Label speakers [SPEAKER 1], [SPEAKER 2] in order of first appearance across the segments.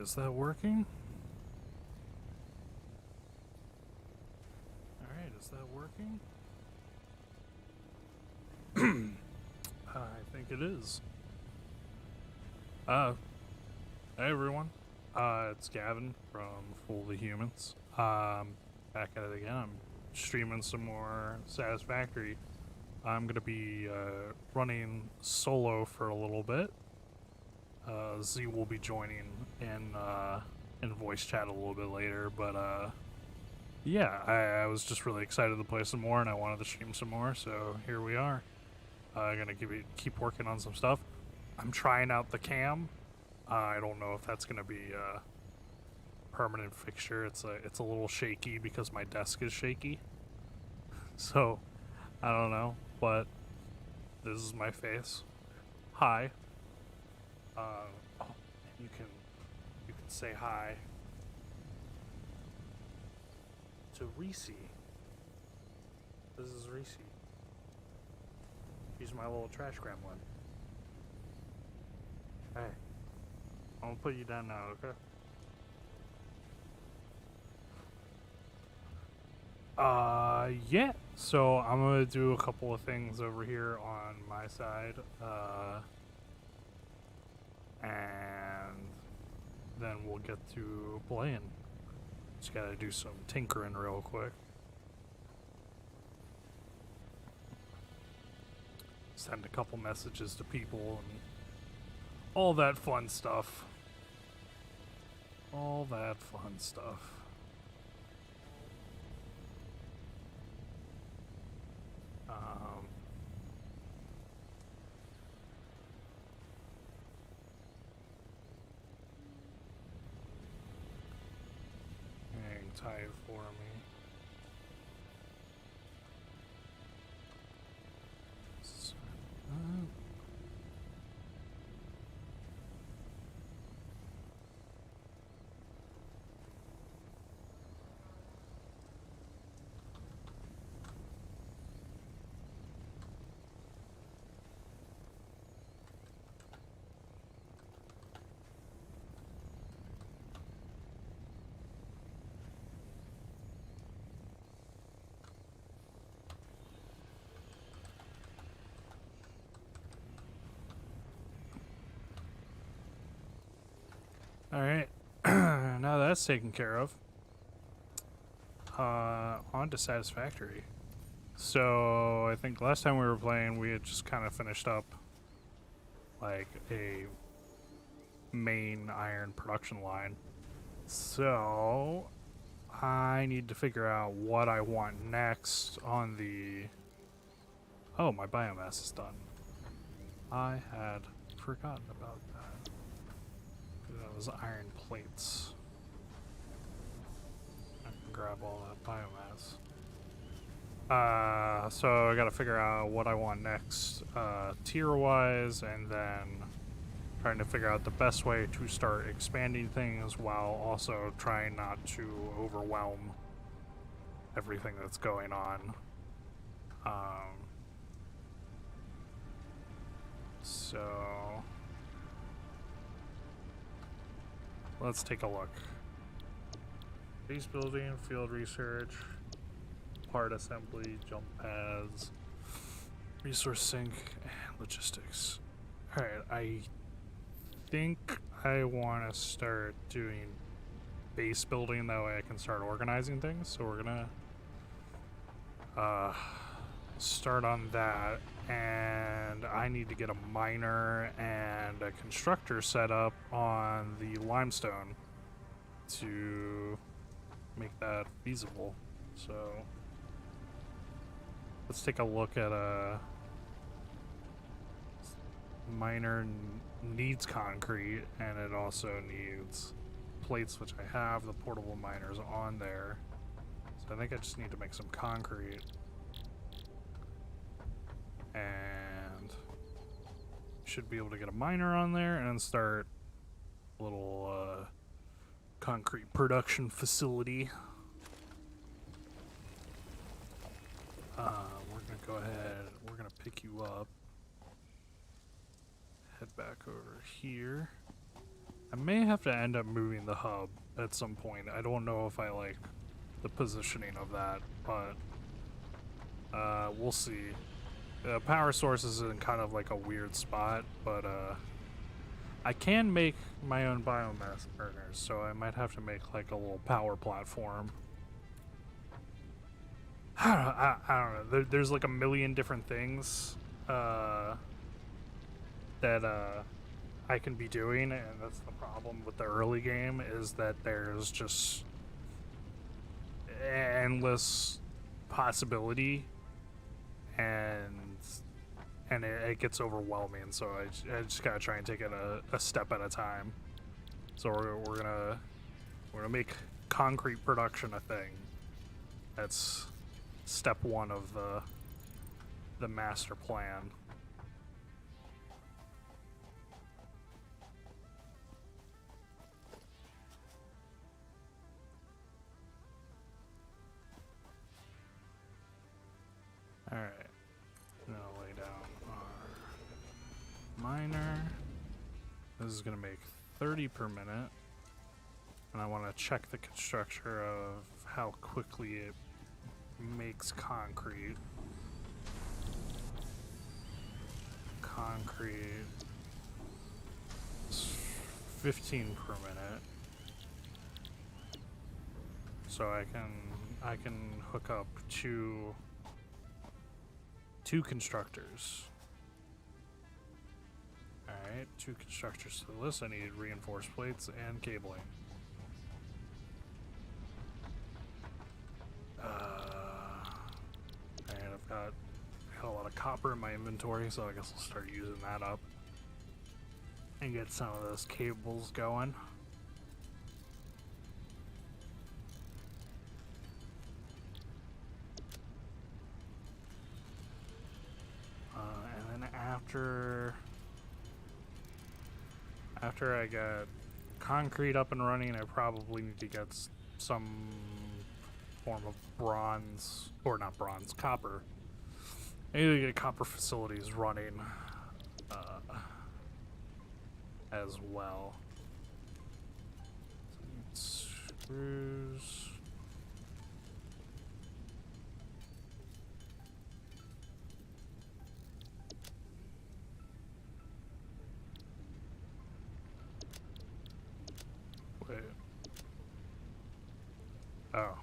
[SPEAKER 1] is that working? Alright, is that working? I think it is. Hey everyone. It's Gavin from Fool the Humans. Back at it again. I'm streaming some more Satisfactory. I'm gonna be running solo for a little bit. Z will be joining in voice chat a little bit later, but yeah, I was just really excited to play some more, and I wanted to stream some more, so here we are. Gonna keep working on some stuff. I'm trying out the cam. I don't know if that's gonna be a permanent fixture. It's a little shaky because my desk is shaky. So I don't know, but this is my face. Hi. Oh, you can say hi to Reese. This is Reese. She's my little trash gremlin. Hey, I'm gonna put you down now, okay? Yeah. So I'm gonna do a couple of things over here on my side, and then we'll get to playing. Just gotta do some tinkering real quick. Send a couple messages to people and all that fun stuff. All that fun stuff. Hang tight for me. Alright, now that's taken care of. On to Satisfactory. So, I think last time we were playing, we had just kind of finished up, like, a main iron production line. So, I need to figure out what I want next on the... Oh, my biomass is done. I had forgotten about that. That was iron plates. I can grab all that biomass. So I gotta figure out what I want next, tier-wise, and then trying to figure out the best way to start expanding things while also trying not to overwhelm everything that's going on. So let's take a look. Base building, field research, part assembly, jump pads, resource sink, and logistics. Alright, I think I want to start doing base building, that way I can start organizing things. So we're gonna start on that, and I need to get a miner and a constructor set up on the limestone to make that feasible. So let's take a look at a miner needs concrete, and it also needs plates, which I have the portable miners on there. So I think I just need to make some concrete and should be able to get a miner on there and then start a little concrete production facility. We're gonna go ahead, we're gonna pick you up, head back over here. I may have to end up moving the hub at some point. I don't know if I like the positioning of that, but we'll see. The power source is in kind of like a weird spot, but I can make my own biomass burners, so I might have to make like a little power platform. I don't know. There's like a million different things that I can be doing, and that's the problem with the early game, is that there's just endless possibility, and it gets overwhelming. So I just gotta try and take it a step at a time. So we're gonna make concrete production a thing. That's step one of the master plan. Alright, now lay down our miner. This is gonna make 30 per minute. And I want to check the construction of how quickly it makes concrete. Concrete is 15 per minute. So I can hook up two constructors. Alright, 2 constructors to this. I need reinforced plates and cabling. And I've got a lot of copper in my inventory, so I guess I'll start using that up and get some of those cables going. And then after I get concrete up and running, I probably need to get some form of bronze, or not bronze, copper. I need to get copper facilities running as well. Screws. Wait. Oh.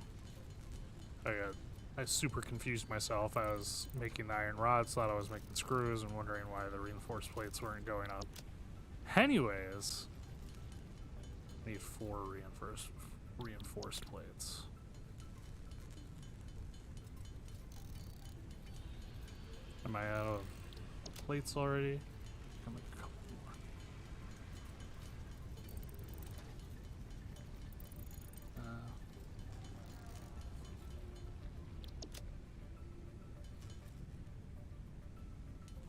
[SPEAKER 1] I super confused myself. I was making the iron rods, thought I was making screws, and wondering why the reinforced plates weren't going up. Anyways, I need 4 reinforced plates. Am I out of plates already? I'll make a couple more.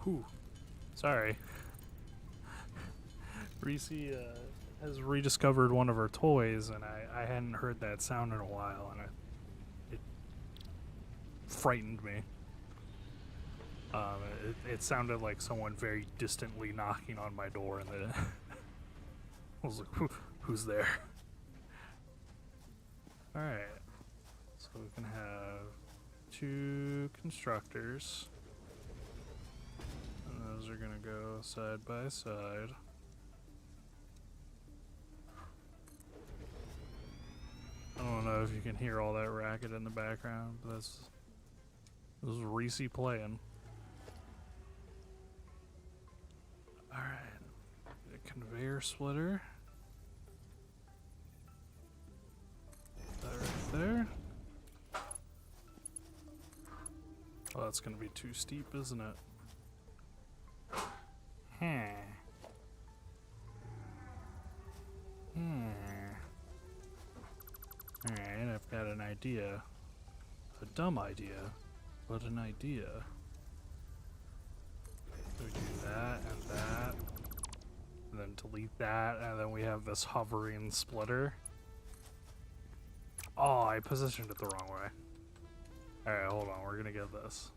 [SPEAKER 1] Whew. Sorry. Reese has rediscovered one of her toys, and I hadn't heard that sound in a while, and it frightened me. It sounded like someone very distantly knocking on my door, and I was like, who's there? Alright. So we can have 2 constructors. And those are gonna go side by side. I don't know if you can hear all that racket in the background, but this is Reese playing. Alright. A conveyor splitter. That right there. Oh, that's gonna be too steep, isn't it? Alright, I've got an idea. A dumb idea, but an idea. So we do that and that, and then delete that, and then we have this hovering splitter. Oh, I positioned it the wrong way. Alright, hold on, we're gonna get this.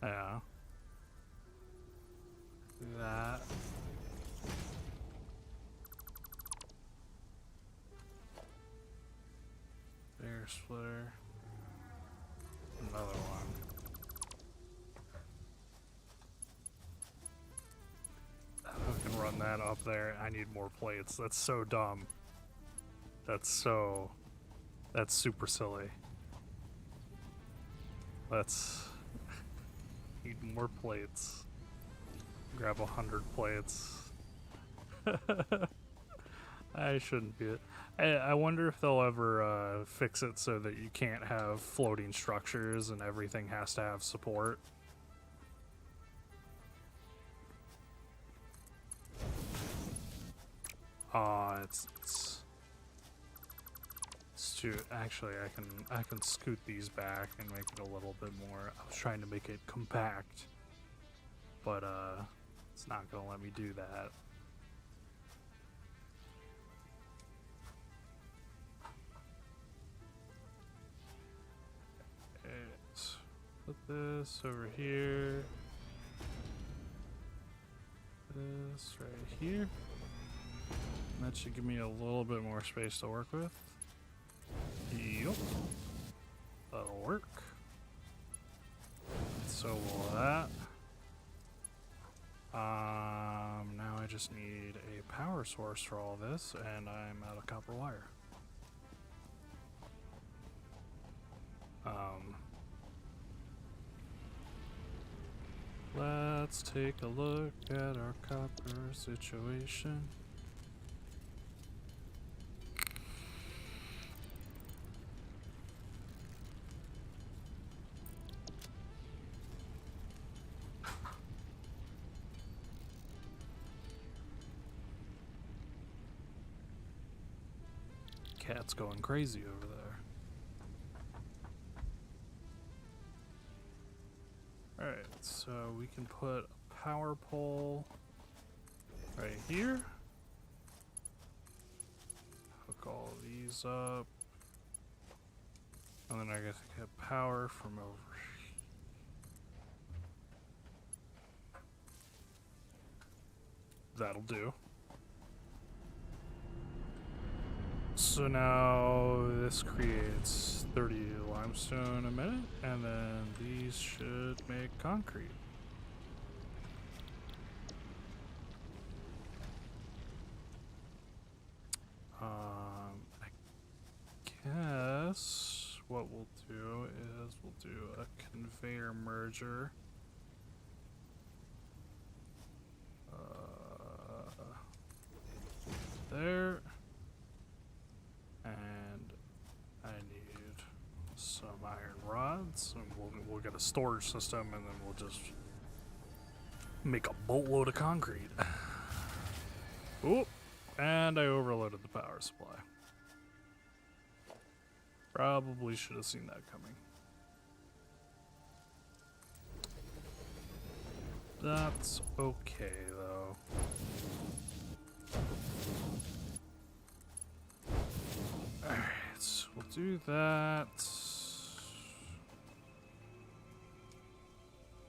[SPEAKER 1] Yeah. Do that. Air splitter. Another one. Who can run that up there? I need more plates. That's so dumb. That's super silly. Let's need more plates. Grab 100 plates. I shouldn't be it. I wonder if they'll ever fix it so that you can't have floating structures and everything has to have support. It's too. Actually, I can scoot these back and make it a little bit more. I was trying to make it compact, but it's not gonna let me do that. Let's put this over here. This right here. That should give me a little bit more space to work with. Yup. That'll work. So will that. Now I just need a power source for all this, and I'm out of copper wire. Let's take a look at our copper situation. Cat's going crazy over there. Alright, so we can put a power pole right here. Hook all these up. And then I guess I get power from over here. That'll do. So now this creates 30 limestone a minute, and then these should make concrete. I guess what we'll do is we'll do a conveyor merger. There. And I need some iron rods, and we'll get a storage system, and then we'll just make a boatload of concrete. Oop, and I overloaded the power supply. Probably should have seen that coming. That's okay, though. Alright, so we'll do that.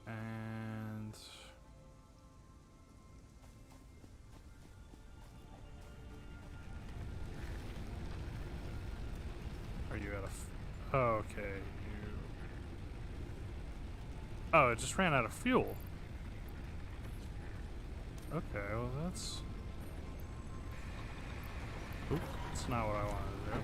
[SPEAKER 1] And are you out of... Oh, okay, you... Oh, it just ran out of fuel. Okay, well that's... Oop, that's not what I wanted to do.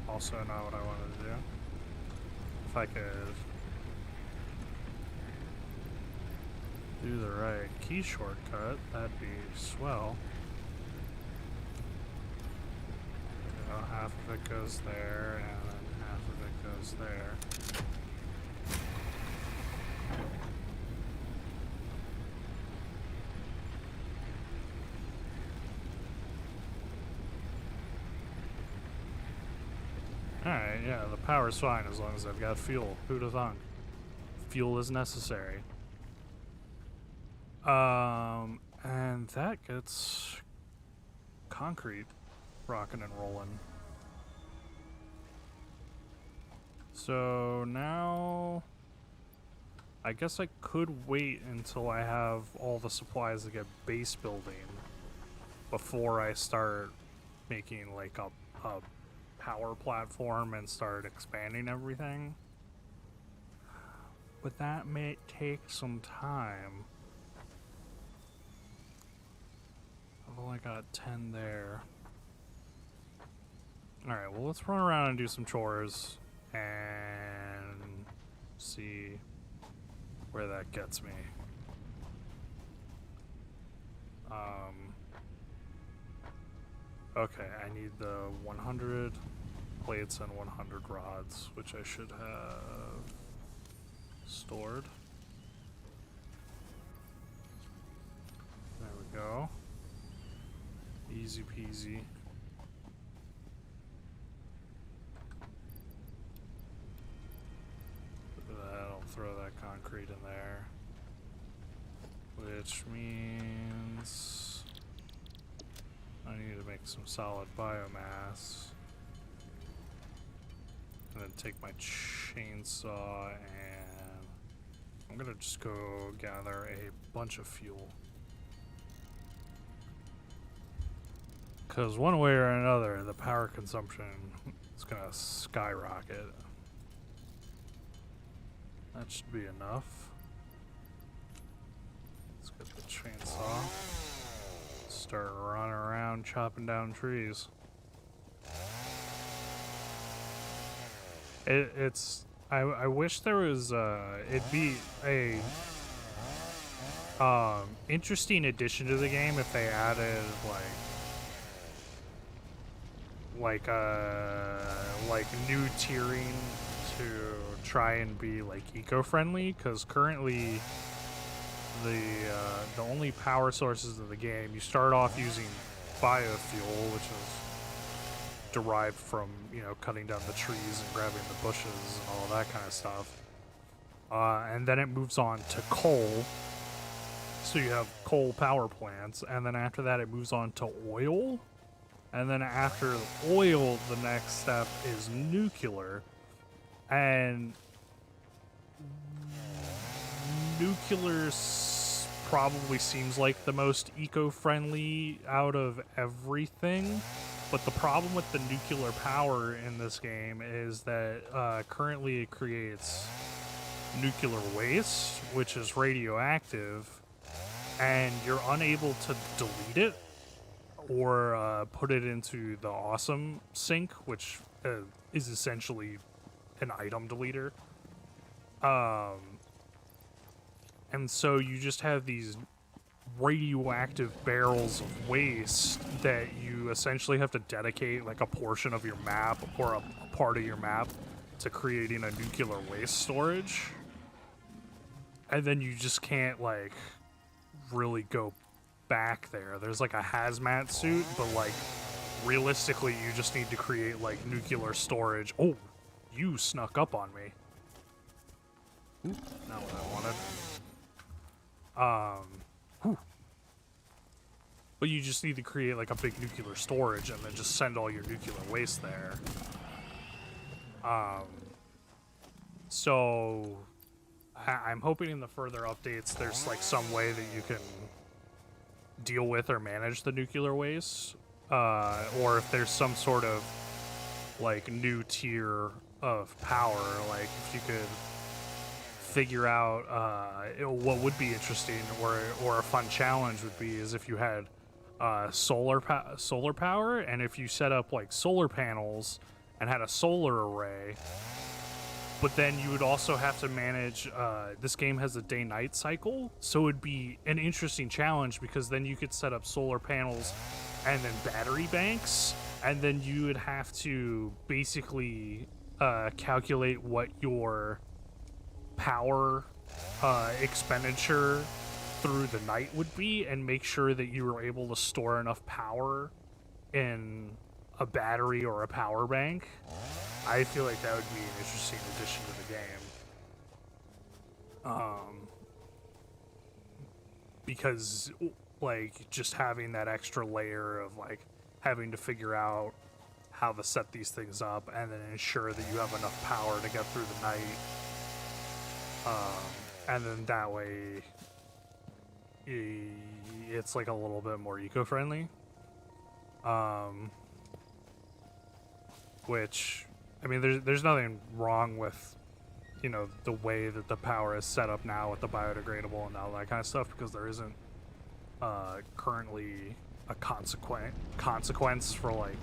[SPEAKER 1] Also not what I wanted to do. If I could do the right key shortcut, that'd be swell. You know, half of it goes there, and then half of it goes there. Alright, yeah, the power's fine as long as I've got fuel. Who'd have thunk? Fuel is necessary. And that gets concrete rocking and rolling. So now I guess I could wait until I have all the supplies to get base building before I start making like a power platform and start expanding everything. But that may take some time. I've only got 10 there. Alright, well, let's run around and do some chores and see where that gets me. Okay, I need the 100 plates and 100 rods, which I should have stored. There we go. Easy peasy. Look at that, I'll throw that concrete in there. Which means I need to make some solid biomass. And then take my chainsaw and I'm gonna just go gather a bunch of fuel. Because one way or another, the power consumption is gonna skyrocket. That should be enough. Let's get the chainsaw. Start running around chopping down trees. I wish there was it'd be a interesting addition to the game if they added like new tiering to try and be like eco-friendly, because currently the only power sources of the game, you start off using biofuel, which is derived from, you know, cutting down the trees and grabbing the bushes and all that kind of stuff. And then it moves on to coal. So you have coal power plants, and then after that it moves on to oil. And then after oil, the next step is nuclear. And nuclear probably seems like the most eco-friendly out of everything. But the problem with the nuclear power in this game is that currently it creates nuclear waste, which is radioactive, and you're unable to delete it or put it into the awesome sink, which is essentially an item deleter. And so you just have these radioactive barrels of waste that you essentially have to dedicate like a portion of your map or a part of your map to creating a nuclear waste storage. And then you just can't like really go back there. There's like a hazmat suit, but like realistically you just need to create like nuclear storage. Oh, you snuck up on me. Ooh, not what I wanted. Whew. But you just need to create like a big nuclear storage and then just send all your nuclear waste there. So I'm hoping in the further updates there's like some way that you can deal with or manage the nuclear waste, or if there's some sort of like new tier of power, like if you could figure out what would be interesting or a fun challenge would be is if you had solar power, and if you set up like solar panels and had a solar array, but then you would also have to manage this game has a day-night cycle, so it would be an interesting challenge because then you could set up solar panels and then battery banks, and then you would have to basically calculate what your power expenditure through the night would be and make sure that you were able to store enough power in a battery or a power bank. I feel like that would be an interesting addition to the game. Because like just having that extra layer of like having to figure out how to set these things up, and then ensure that you have enough power to get through the night. And then that way, it's like a little bit more eco-friendly. Which, I mean, there's nothing wrong with, you know, the way that the power is set up now with the biodegradable and all that kind of stuff, because there isn't currently a consequence for like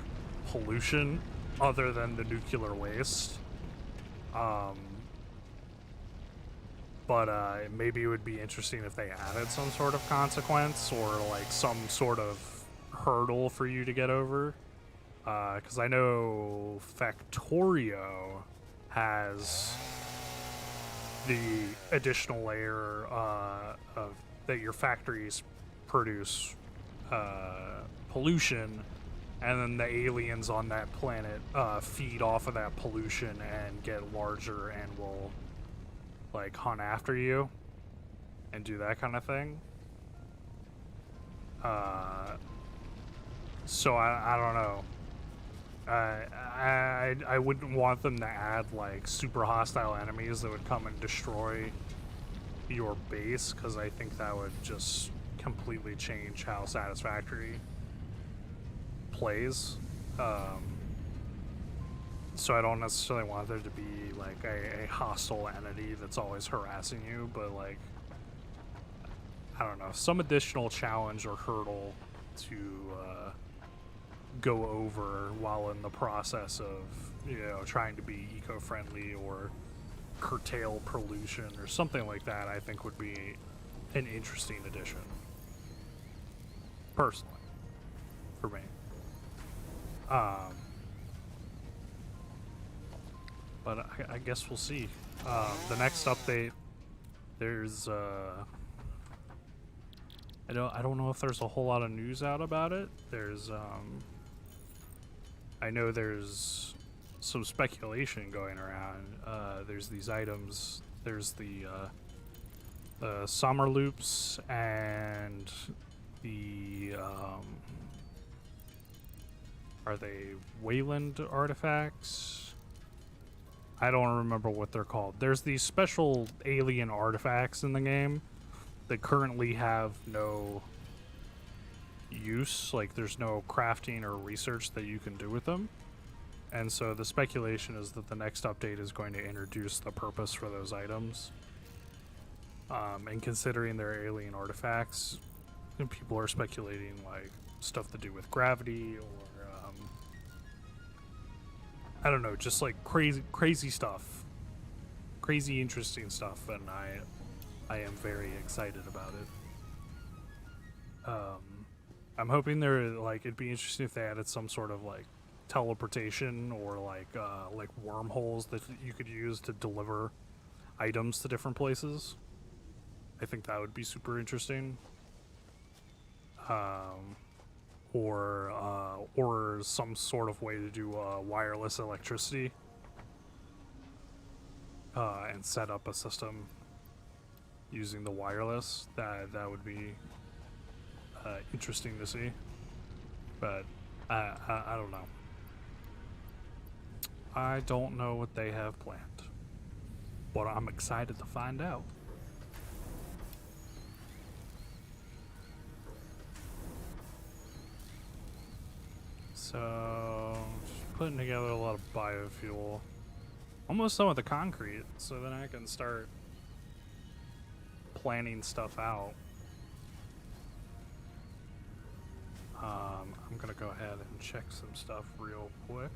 [SPEAKER 1] pollution other than the nuclear waste. But maybe it would be interesting if they added some sort of consequence or like some sort of hurdle for you to get over. Because I know Factorio has the additional layer of that your factories produce pollution, and then the aliens on that planet feed off of that pollution and get larger and will like hunt after you and do that kind of thing. So I don't know. I wouldn't want them to add like super hostile enemies that would come and destroy your base, because I think that would just completely change how Satisfactory plays. So I don't necessarily want there to be like a hostile entity that's always harassing you, but like, I don't know, some additional challenge or hurdle to go over while in the process of, you know, trying to be eco-friendly or curtail pollution or something like that, I think would be an interesting addition. Personally. For me. But I guess we'll see. The next update, there's I don't know if there's a whole lot of news out about it. There's I know there's some speculation going around. There's these items. There's the summer loops and the are they Wayland artifacts? I don't remember what they're called. There's these special alien artifacts in the game that currently have no use. Like, there's no crafting or research that you can do with them. And so the speculation is that the next update is going to introduce the purpose for those items. And considering they're alien artifacts, people are speculating like stuff to do with gravity or I don't know, just like crazy stuff, crazy interesting stuff, and I am very excited about it. I'm hoping it'd be interesting if they added some sort of like teleportation or like wormholes that you could use to deliver items to different places. I think that would be super interesting. Or some sort of way to do wireless electricity and set up a system using the wireless. That would be interesting to see, but I don't know. I don't know what they have planned, but I'm excited to find out. So, just putting together a lot of biofuel. Almost done with the concrete, so then I can start planning stuff out. I'm gonna go ahead and check some stuff real quick.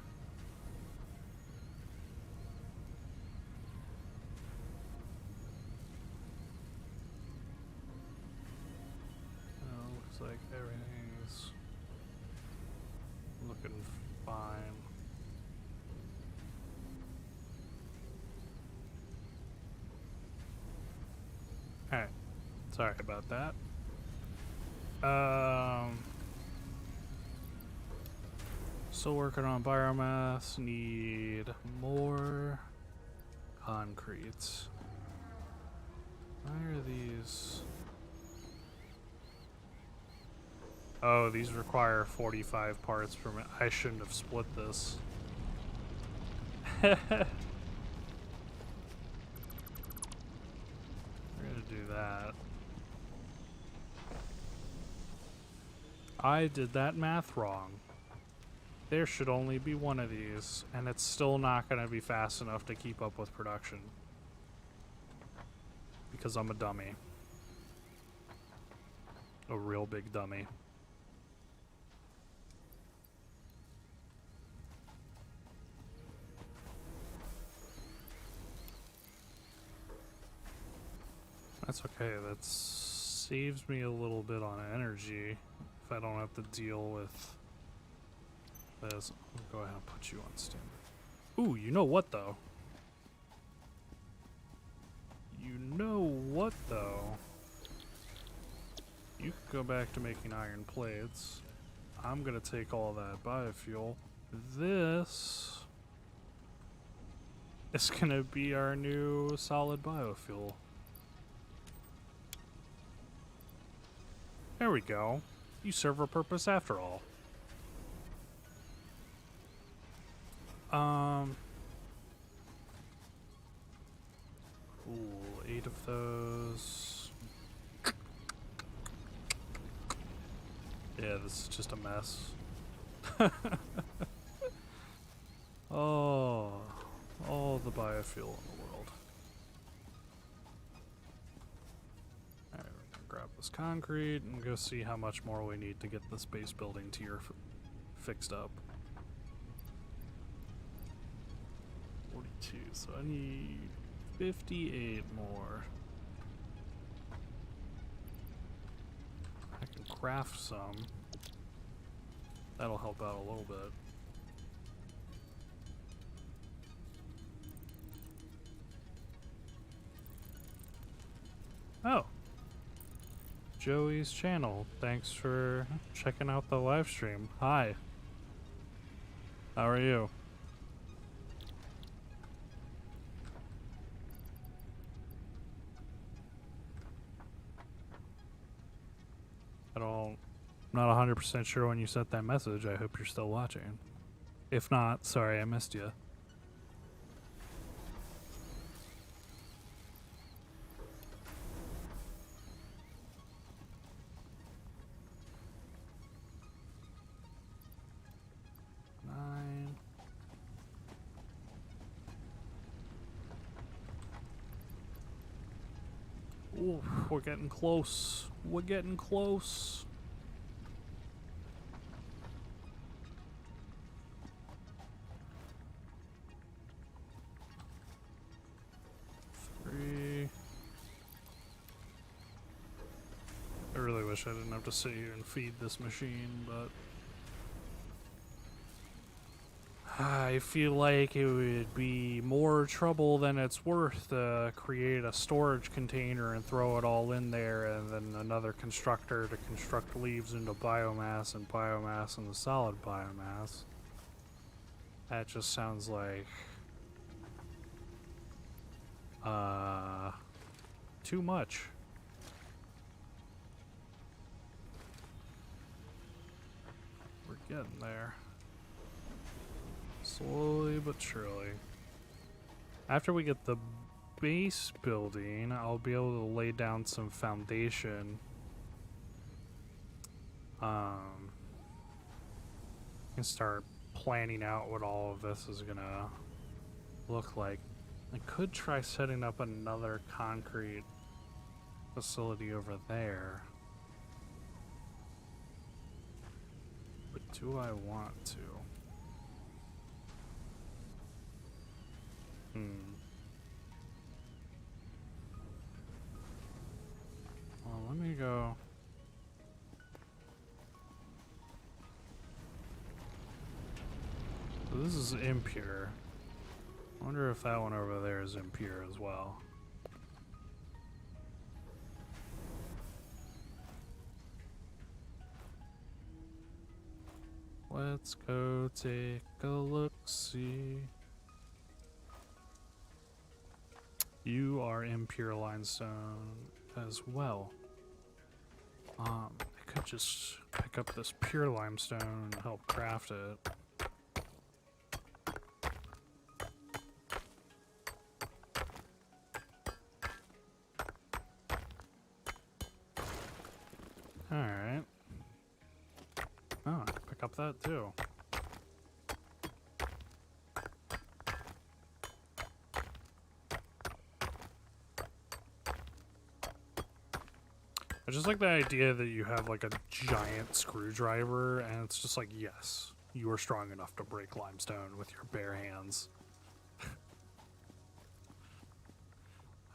[SPEAKER 1] Looks like everything's looking fine. Alright, sorry about that. Still working on biomass, need more concrete. Why are these? Oh, these require 45 parts per minute. I shouldn't have split this. We're gonna do that. I did that math wrong. There should only be one of these, and it's still not gonna be fast enough to keep up with production. Because I'm a dummy. A real big dummy. That's okay, that saves me a little bit on energy if I don't have to deal with this. I'll go ahead and put you on standard. Ooh, you know what though? You know what though? You can go back to making iron plates. I'm gonna take all that biofuel. This is gonna be our new solid biofuel. There we go. You serve a purpose after all. Cool, 8 of those. Yeah, this is just a mess. Oh, all the biofuel in the world. Alright, we're gonna grab this concrete and go see how much more we need to get this base building tier fixed up. 42, so I need 58 more. I can craft some. That'll help out a little bit. Oh. Joey's channel. Thanks for checking out the live stream. Hi. How are you? I'm not 100% sure when you sent that message. I hope you're still watching. If not, sorry I missed you. Ooh, we're getting close. We're getting close. Three. I really wish I didn't have to sit here and feed this machine, but I feel like it would be more trouble than it's worth to create a storage container and throw it all in there, and then another constructor to construct leaves into biomass and biomass into solid biomass. That just sounds like too much. We're getting there. Slowly but surely. After we get the base building, I'll be able to lay down some foundation. And start planning out what all of this is gonna look like. I could try setting up another concrete facility over there. But do I want to? Well, let me go. So this is impure. I wonder if that one over there is impure as well. Let's go take a look-see. You are impure limestone as well. I could just pick up this pure limestone and help craft it. Alright. Oh, I can pick up that too. I just like the idea that you have like a giant screwdriver and it's just like, yes, you are strong enough to break limestone with your bare hands.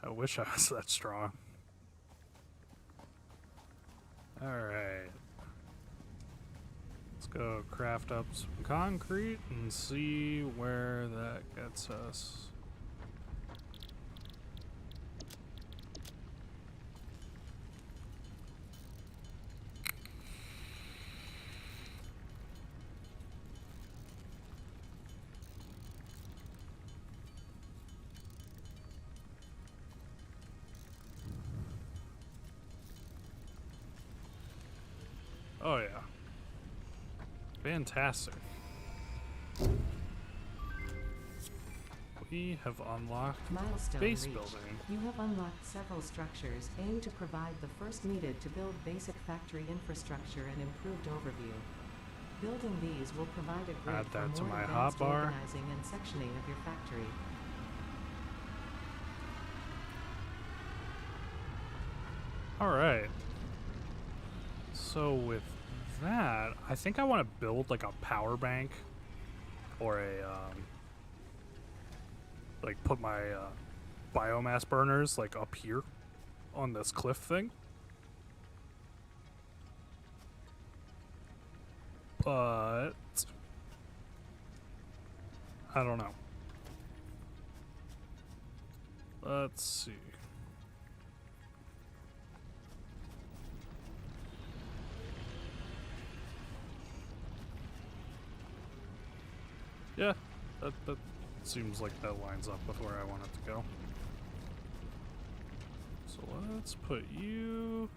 [SPEAKER 1] I wish I was that strong. Alright. Let's go craft up some concrete and see where that gets us. Oh yeah. Fantastic. We have unlocked
[SPEAKER 2] Milestone
[SPEAKER 1] base
[SPEAKER 2] reached.
[SPEAKER 1] building.
[SPEAKER 2] You have unlocked several structures aimed to provide the first needed to build basic factory infrastructure and improved overview. Building these will provide a grid
[SPEAKER 1] Add
[SPEAKER 2] for
[SPEAKER 1] that to
[SPEAKER 2] more
[SPEAKER 1] my
[SPEAKER 2] advanced
[SPEAKER 1] hotbar.
[SPEAKER 2] organizing and sectioning of your factory.
[SPEAKER 1] Alright. So with that, I think I want to build like a power bank or a like put my biomass burners like up here on this cliff thing. But I don't know. Let's see. Yeah, that seems like that lines up with where I want it to go. So let's put you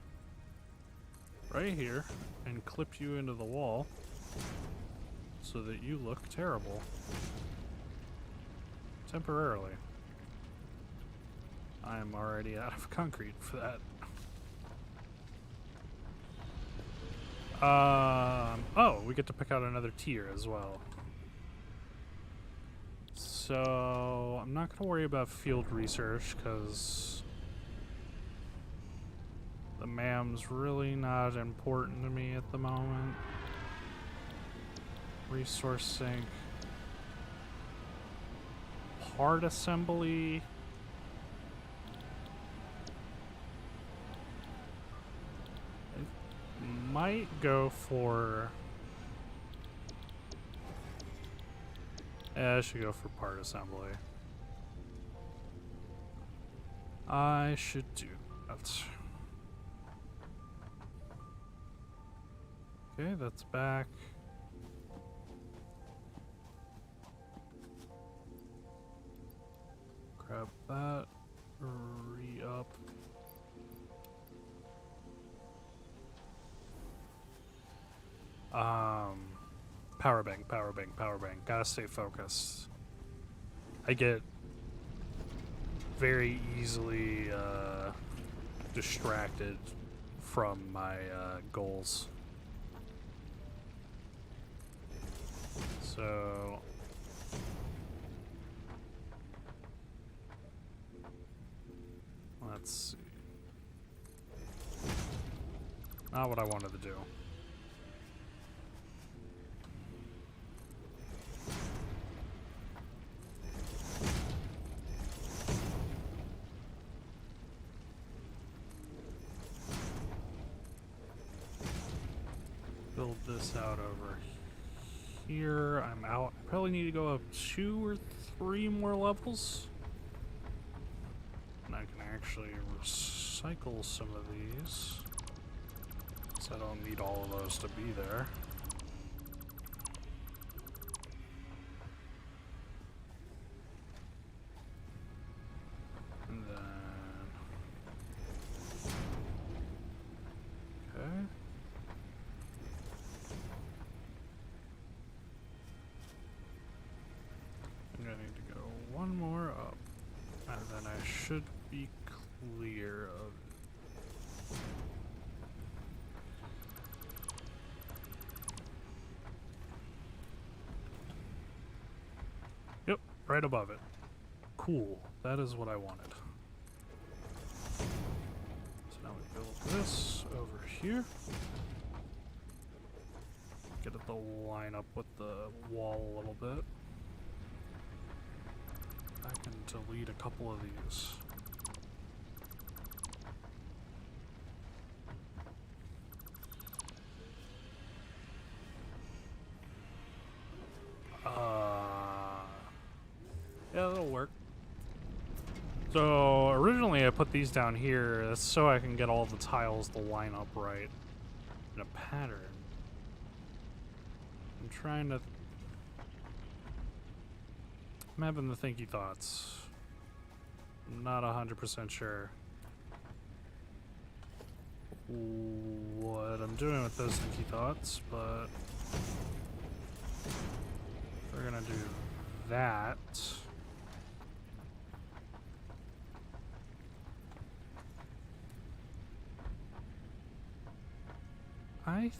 [SPEAKER 1] right here and clip you into the wall so that you look terrible. Temporarily. I am already out of concrete for that. Oh, we get to pick out another tier as well. So, I'm not going to worry about field research because the MAM's really not important to me at the moment. Resource sink. Part assembly. I might go for... I should go for part assembly. I should do that. Okay, that's back. Grab that. Re-up. Power bank, power bank, power bank. Gotta stay focused. I get very easily distracted from my goals. So let's see. Not what I wanted to do. Build this out over here. I'm out. I probably need to go up 2 or 3 more levels. And I can actually recycle some of these. So I don't need all of those to be there. And then... okay. should be clear of it. Yep, right above it. Cool. That is what I wanted. So now we build this over here. Get it to line up with the wall a little bit. I can delete a couple of these. Yeah, that'll work. So originally I put these down here so I can get all the tiles to line up right in a pattern. I'm trying to... I'm having the thinky thoughts. I'm not 100% sure what I'm doing with those thinky thoughts, but we're gonna do that. I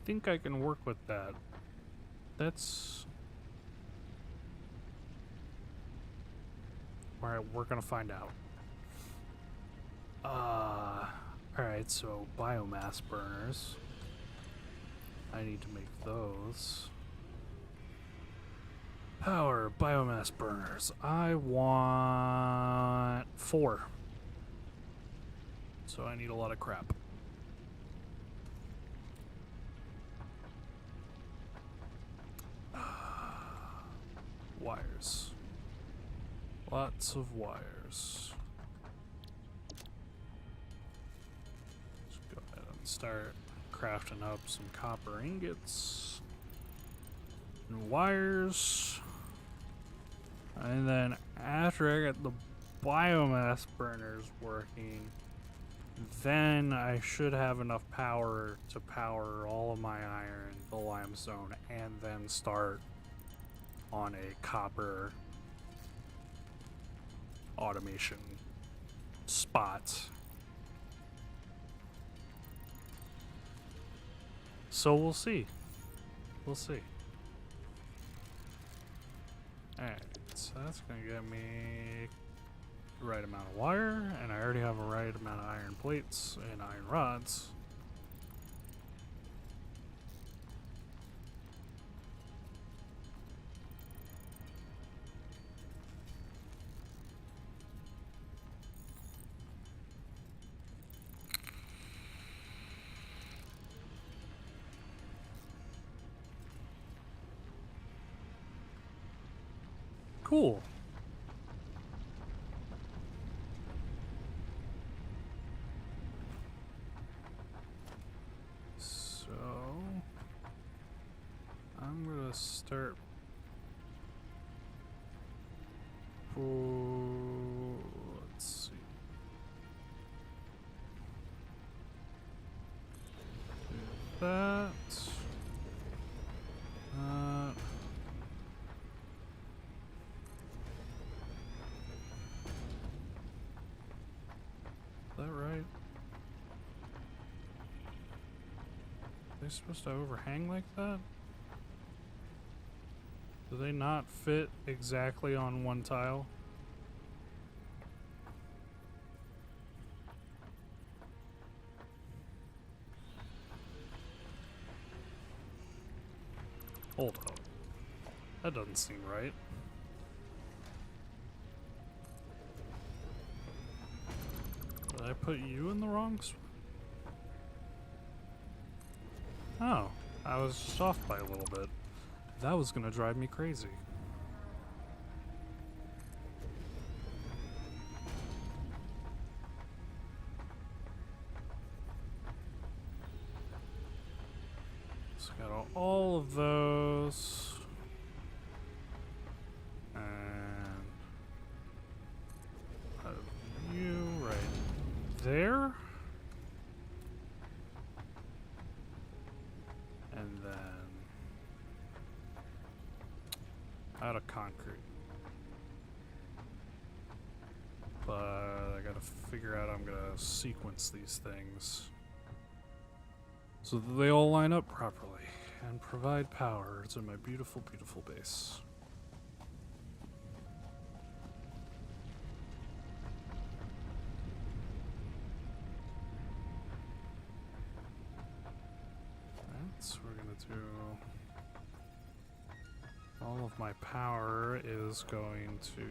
[SPEAKER 1] think I can work with that. That's... Alright, we're gonna find out. Alright, so biomass burners. I need to make those. Power biomass burners. I want 4. So I need a lot of crap. Wires. Lots of wires. Let's go ahead and start crafting up some copper ingots and wires. And then after I get the biomass burners working, then I should have enough power to power all of my iron, the limestone, and then start on a copper automation spot. So we'll see. We'll see. Alright, so that's gonna get me the right amount of wire, and I already have a right amount of iron plates and iron rods. Cool. So I'm gonna start. Let's see. Do that. Is that right? Are they supposed to overhang like that? Do they not fit exactly on one tile? Hold up. That doesn't seem right. Did I put you in the wrong spot? Oh, I was just off by a little bit. That was gonna drive me crazy. So got all of those. And have you right there. And then out of concrete. but I gotta figure out how I'm gonna sequence these things so that they all line up properly and provide power to my beautiful, beautiful base. Alright, so we're gonna do... all of my power is going to...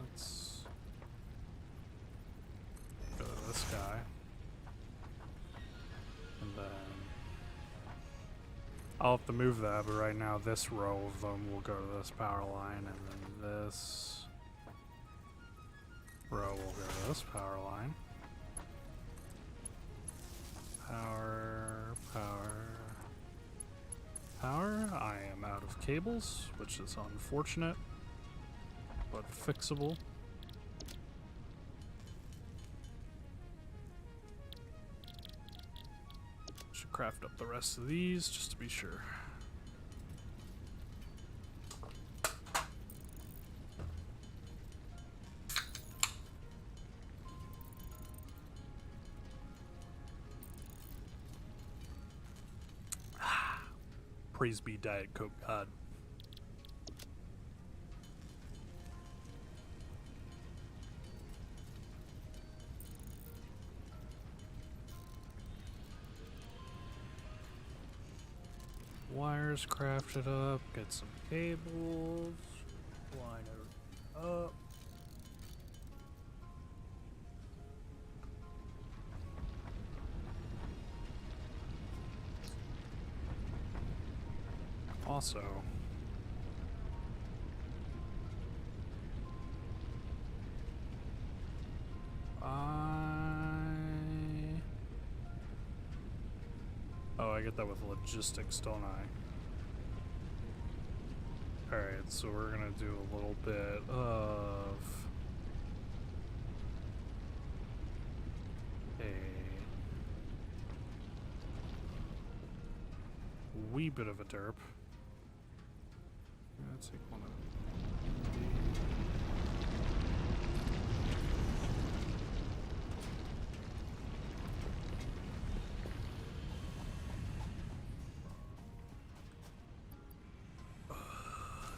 [SPEAKER 1] let's go to this guy. And then I'll have to move that, but right now this row of them will go to this power line, and then this row will go to this power line. Power, power, power. I am out of cables, which is unfortunate, but fixable. Should craft up the rest of these just to be sure. Praise be Diet Coke God. Wires crafted up, get some cables, line it up. Also, I get that with logistics, don't I? Alright, so we're gonna do a little bit of a wee bit of a derp. Let's take one of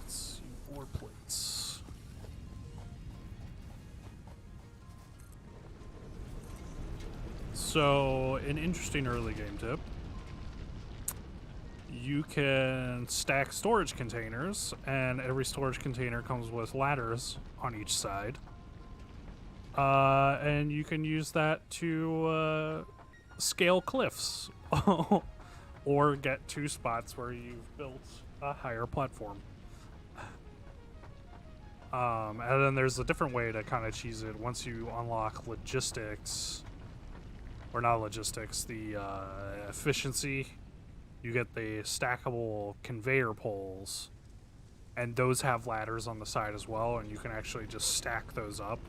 [SPEAKER 1] let's see, 4 plates. So, an interesting early game tip. You can stack storage containers, and every storage container comes with ladders on each side. And you can use that to scale cliffs or get to spots where you've built a higher platform. And then there's a different way to kind of cheese it once you unlock logistics, or not logistics, the efficiency. You get the stackable conveyor poles, and those have ladders on the side as well, and you can actually just stack those up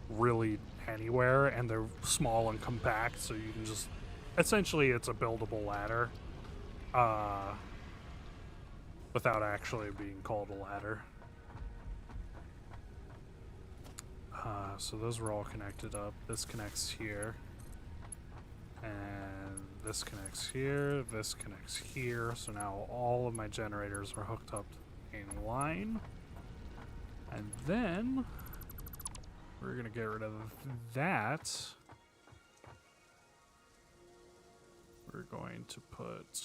[SPEAKER 1] really anywhere, and they're small and compact, so you can just... essentially, it's a buildable ladder without actually being called a ladder. So those were all connected up. This connects here. And this connects here, this connects here, so now all of my generators are hooked up in line. And then we're gonna get rid of that. We're going to put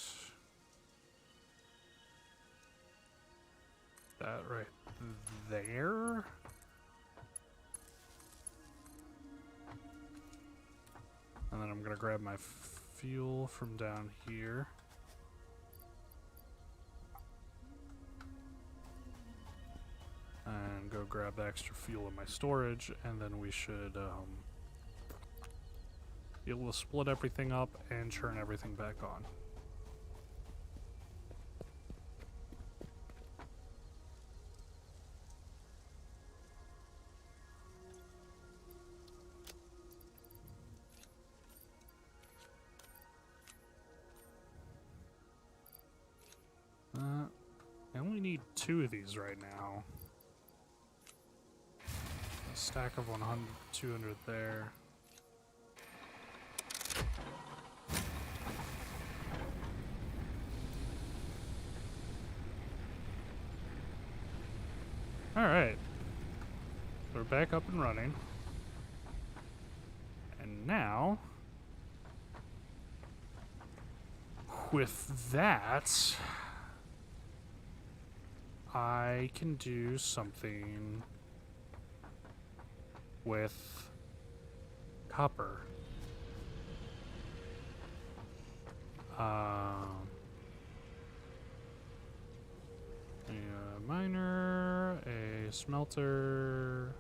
[SPEAKER 1] that right there. And then I'm gonna grab my fuel from down here. And go grab the extra fuel in my storage, and then we should be able to split everything up and turn everything back on. I only need 2 of these right now. Stack of 100, 200 there. Alright. We're back up and running. And now, with that, I can do something with copper. A miner, a smelter,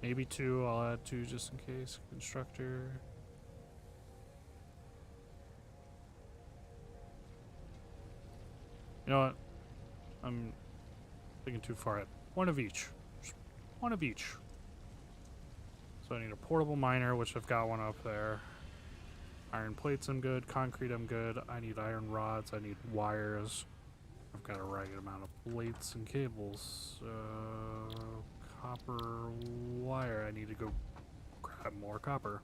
[SPEAKER 1] maybe two. I'll add two just in case. Constructor. You know what? I'm thinking too far ahead. One of each. Just one of each. So I need a portable miner, which I've got one up there. Iron plates, I'm good. Concrete, I'm good. I need iron rods. I need wires. I've got a right amount of plates and cables. Copper wire. I need to go grab more copper.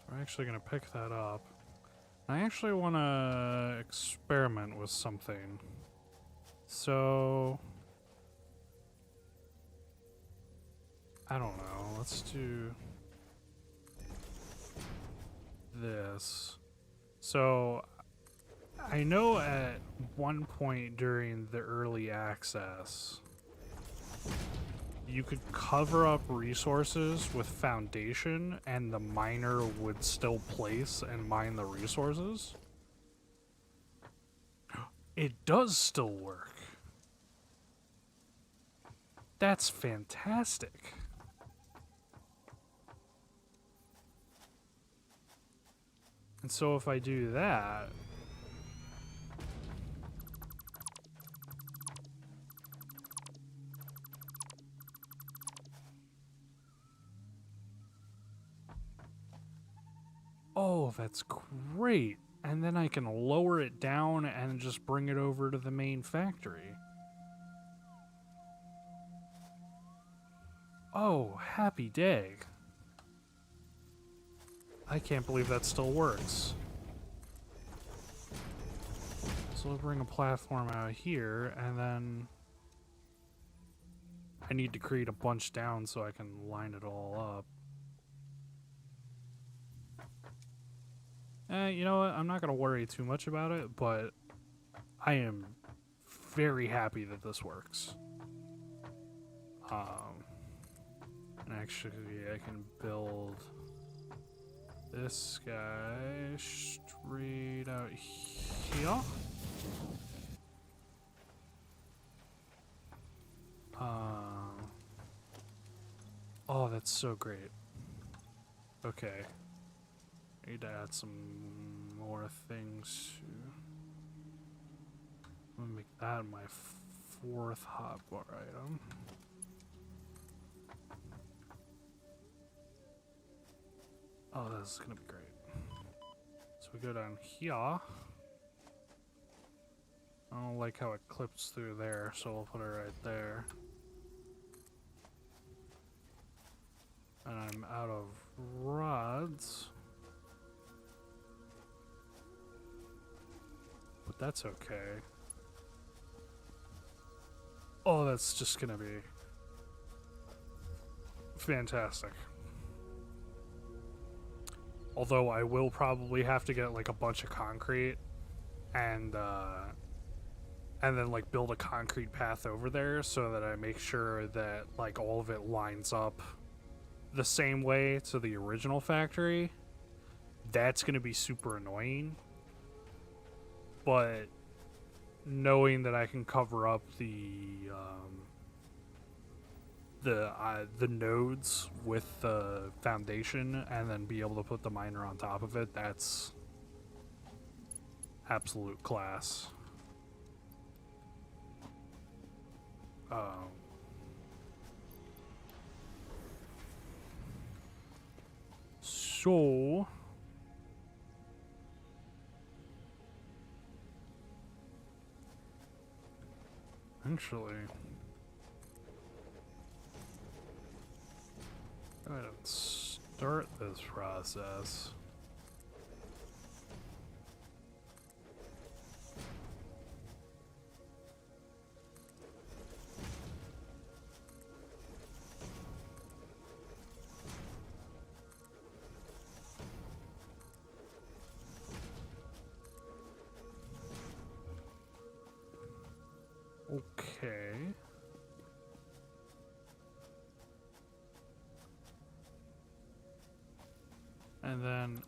[SPEAKER 1] I'm actually going to pick that up. I actually want to experiment with something. So, I don't know. Let's do this. So, I know at one point during the early access, you could cover up resources with foundation and the miner would still place and mine the resources. It does still work. That's fantastic. And so if I do that, oh, that's great. And then I can lower it down and just bring it over to the main factory. Oh, happy day. I can't believe that still works. So we'll bring a platform out here, and then I need to create a bunch down so I can line it all up. You know what? I'm not going to worry too much about it, but I am very happy that this works. And actually, I can build this guy straight out here. Oh, that's so great. Okay. I need to add some more things to... I'm gonna make that my fourth hotbar item. Oh, this is gonna be great. So we go down here. I don't like how it clips through there, so we'll put it right there. And I'm out of rods. But that's okay. Oh, that's just gonna be fantastic. Although I will probably have to get like a bunch of concrete and then like build a concrete path over there so that I make sure that like all of it lines up the same way to the original factory. That's gonna be super annoying. But knowing that I can cover up the nodes with the foundation and then be able to put the miner on top of it, that's absolute class. So actually, go ahead and start this process. Okay. And then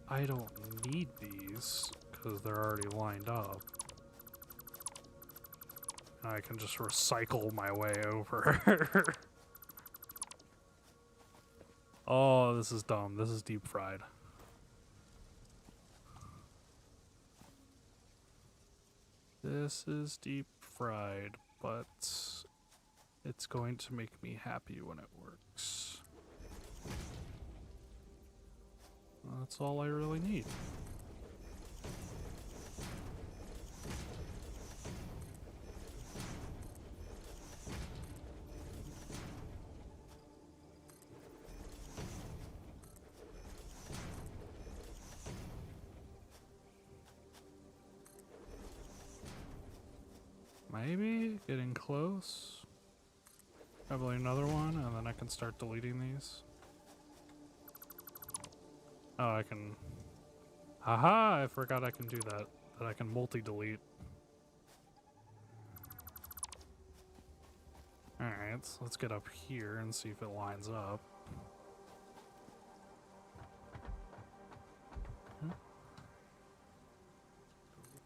[SPEAKER 1] I don't need these because they're already lined up. And I can just recycle my way over. Oh, this is dumb. This is deep fried. This is deep fried, but it's going to make me happy when it works. That's all I really need. Maybe getting close. Probably another one, and then I can start deleting these. Oh, I can... Haha, I forgot I can do that. That I can multi-delete. Alright, so let's get up here and see if it lines up.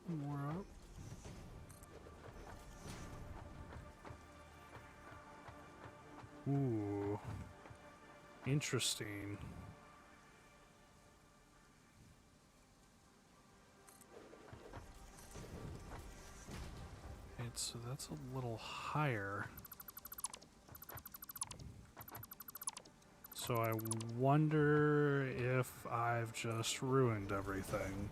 [SPEAKER 1] More up. Ooh. Interesting. Okay, so that's a little higher. So I wonder if I've just ruined everything.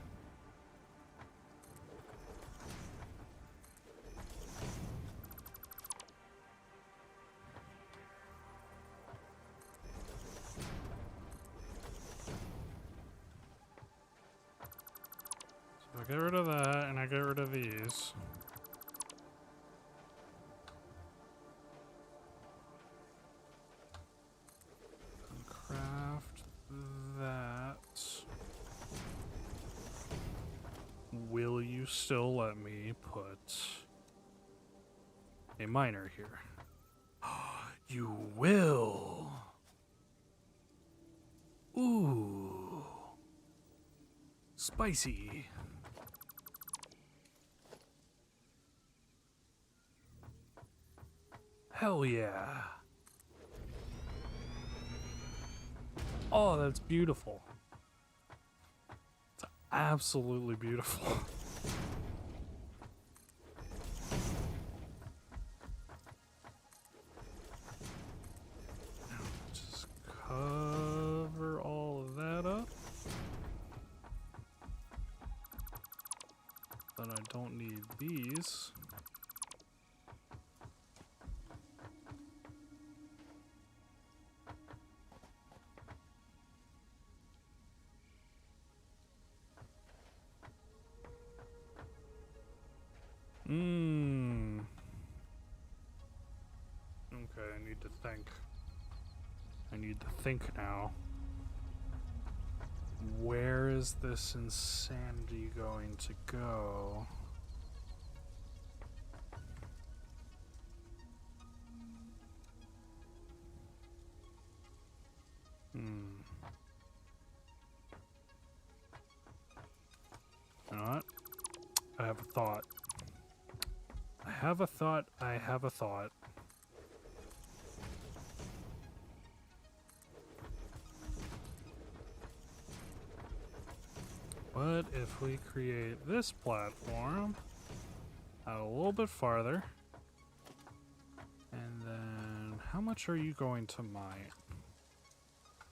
[SPEAKER 1] So I get rid of that and I get rid of these. Craft that. Will you still let me put a miner here? You will. Ooh. Spicy. Hell yeah. Oh, that's beautiful. It's absolutely beautiful. Just cover all of that up. Then I don't need these. Okay, I need to think. I need to think now. Where is this insanity going to go? You know what? I have a thought. I have a thought. I have a thought. What if we create this platform out a little bit farther? And then, how much are you going to mine?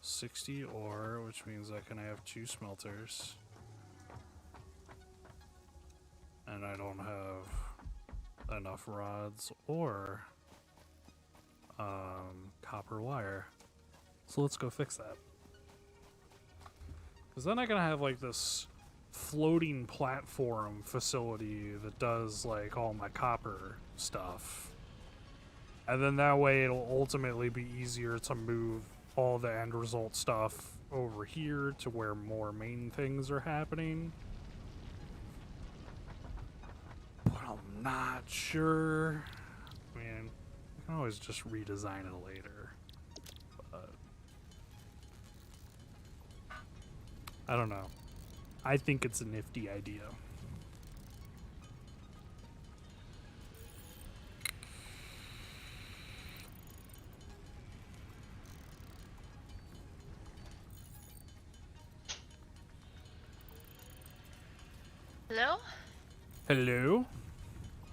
[SPEAKER 1] 60 ore, which means I can have 2 smelters. And I don't have enough rods or copper wire. So let's go fix that. Because then I can have like this floating platform facility that does like all my copper stuff. And then that way it'll ultimately be easier to move all the end result stuff over here to where more main things are happening. But I'm not sure. I mean, I can always just redesign it later. But I don't know. I think it's a nifty idea.
[SPEAKER 3] Hello?
[SPEAKER 1] Hello?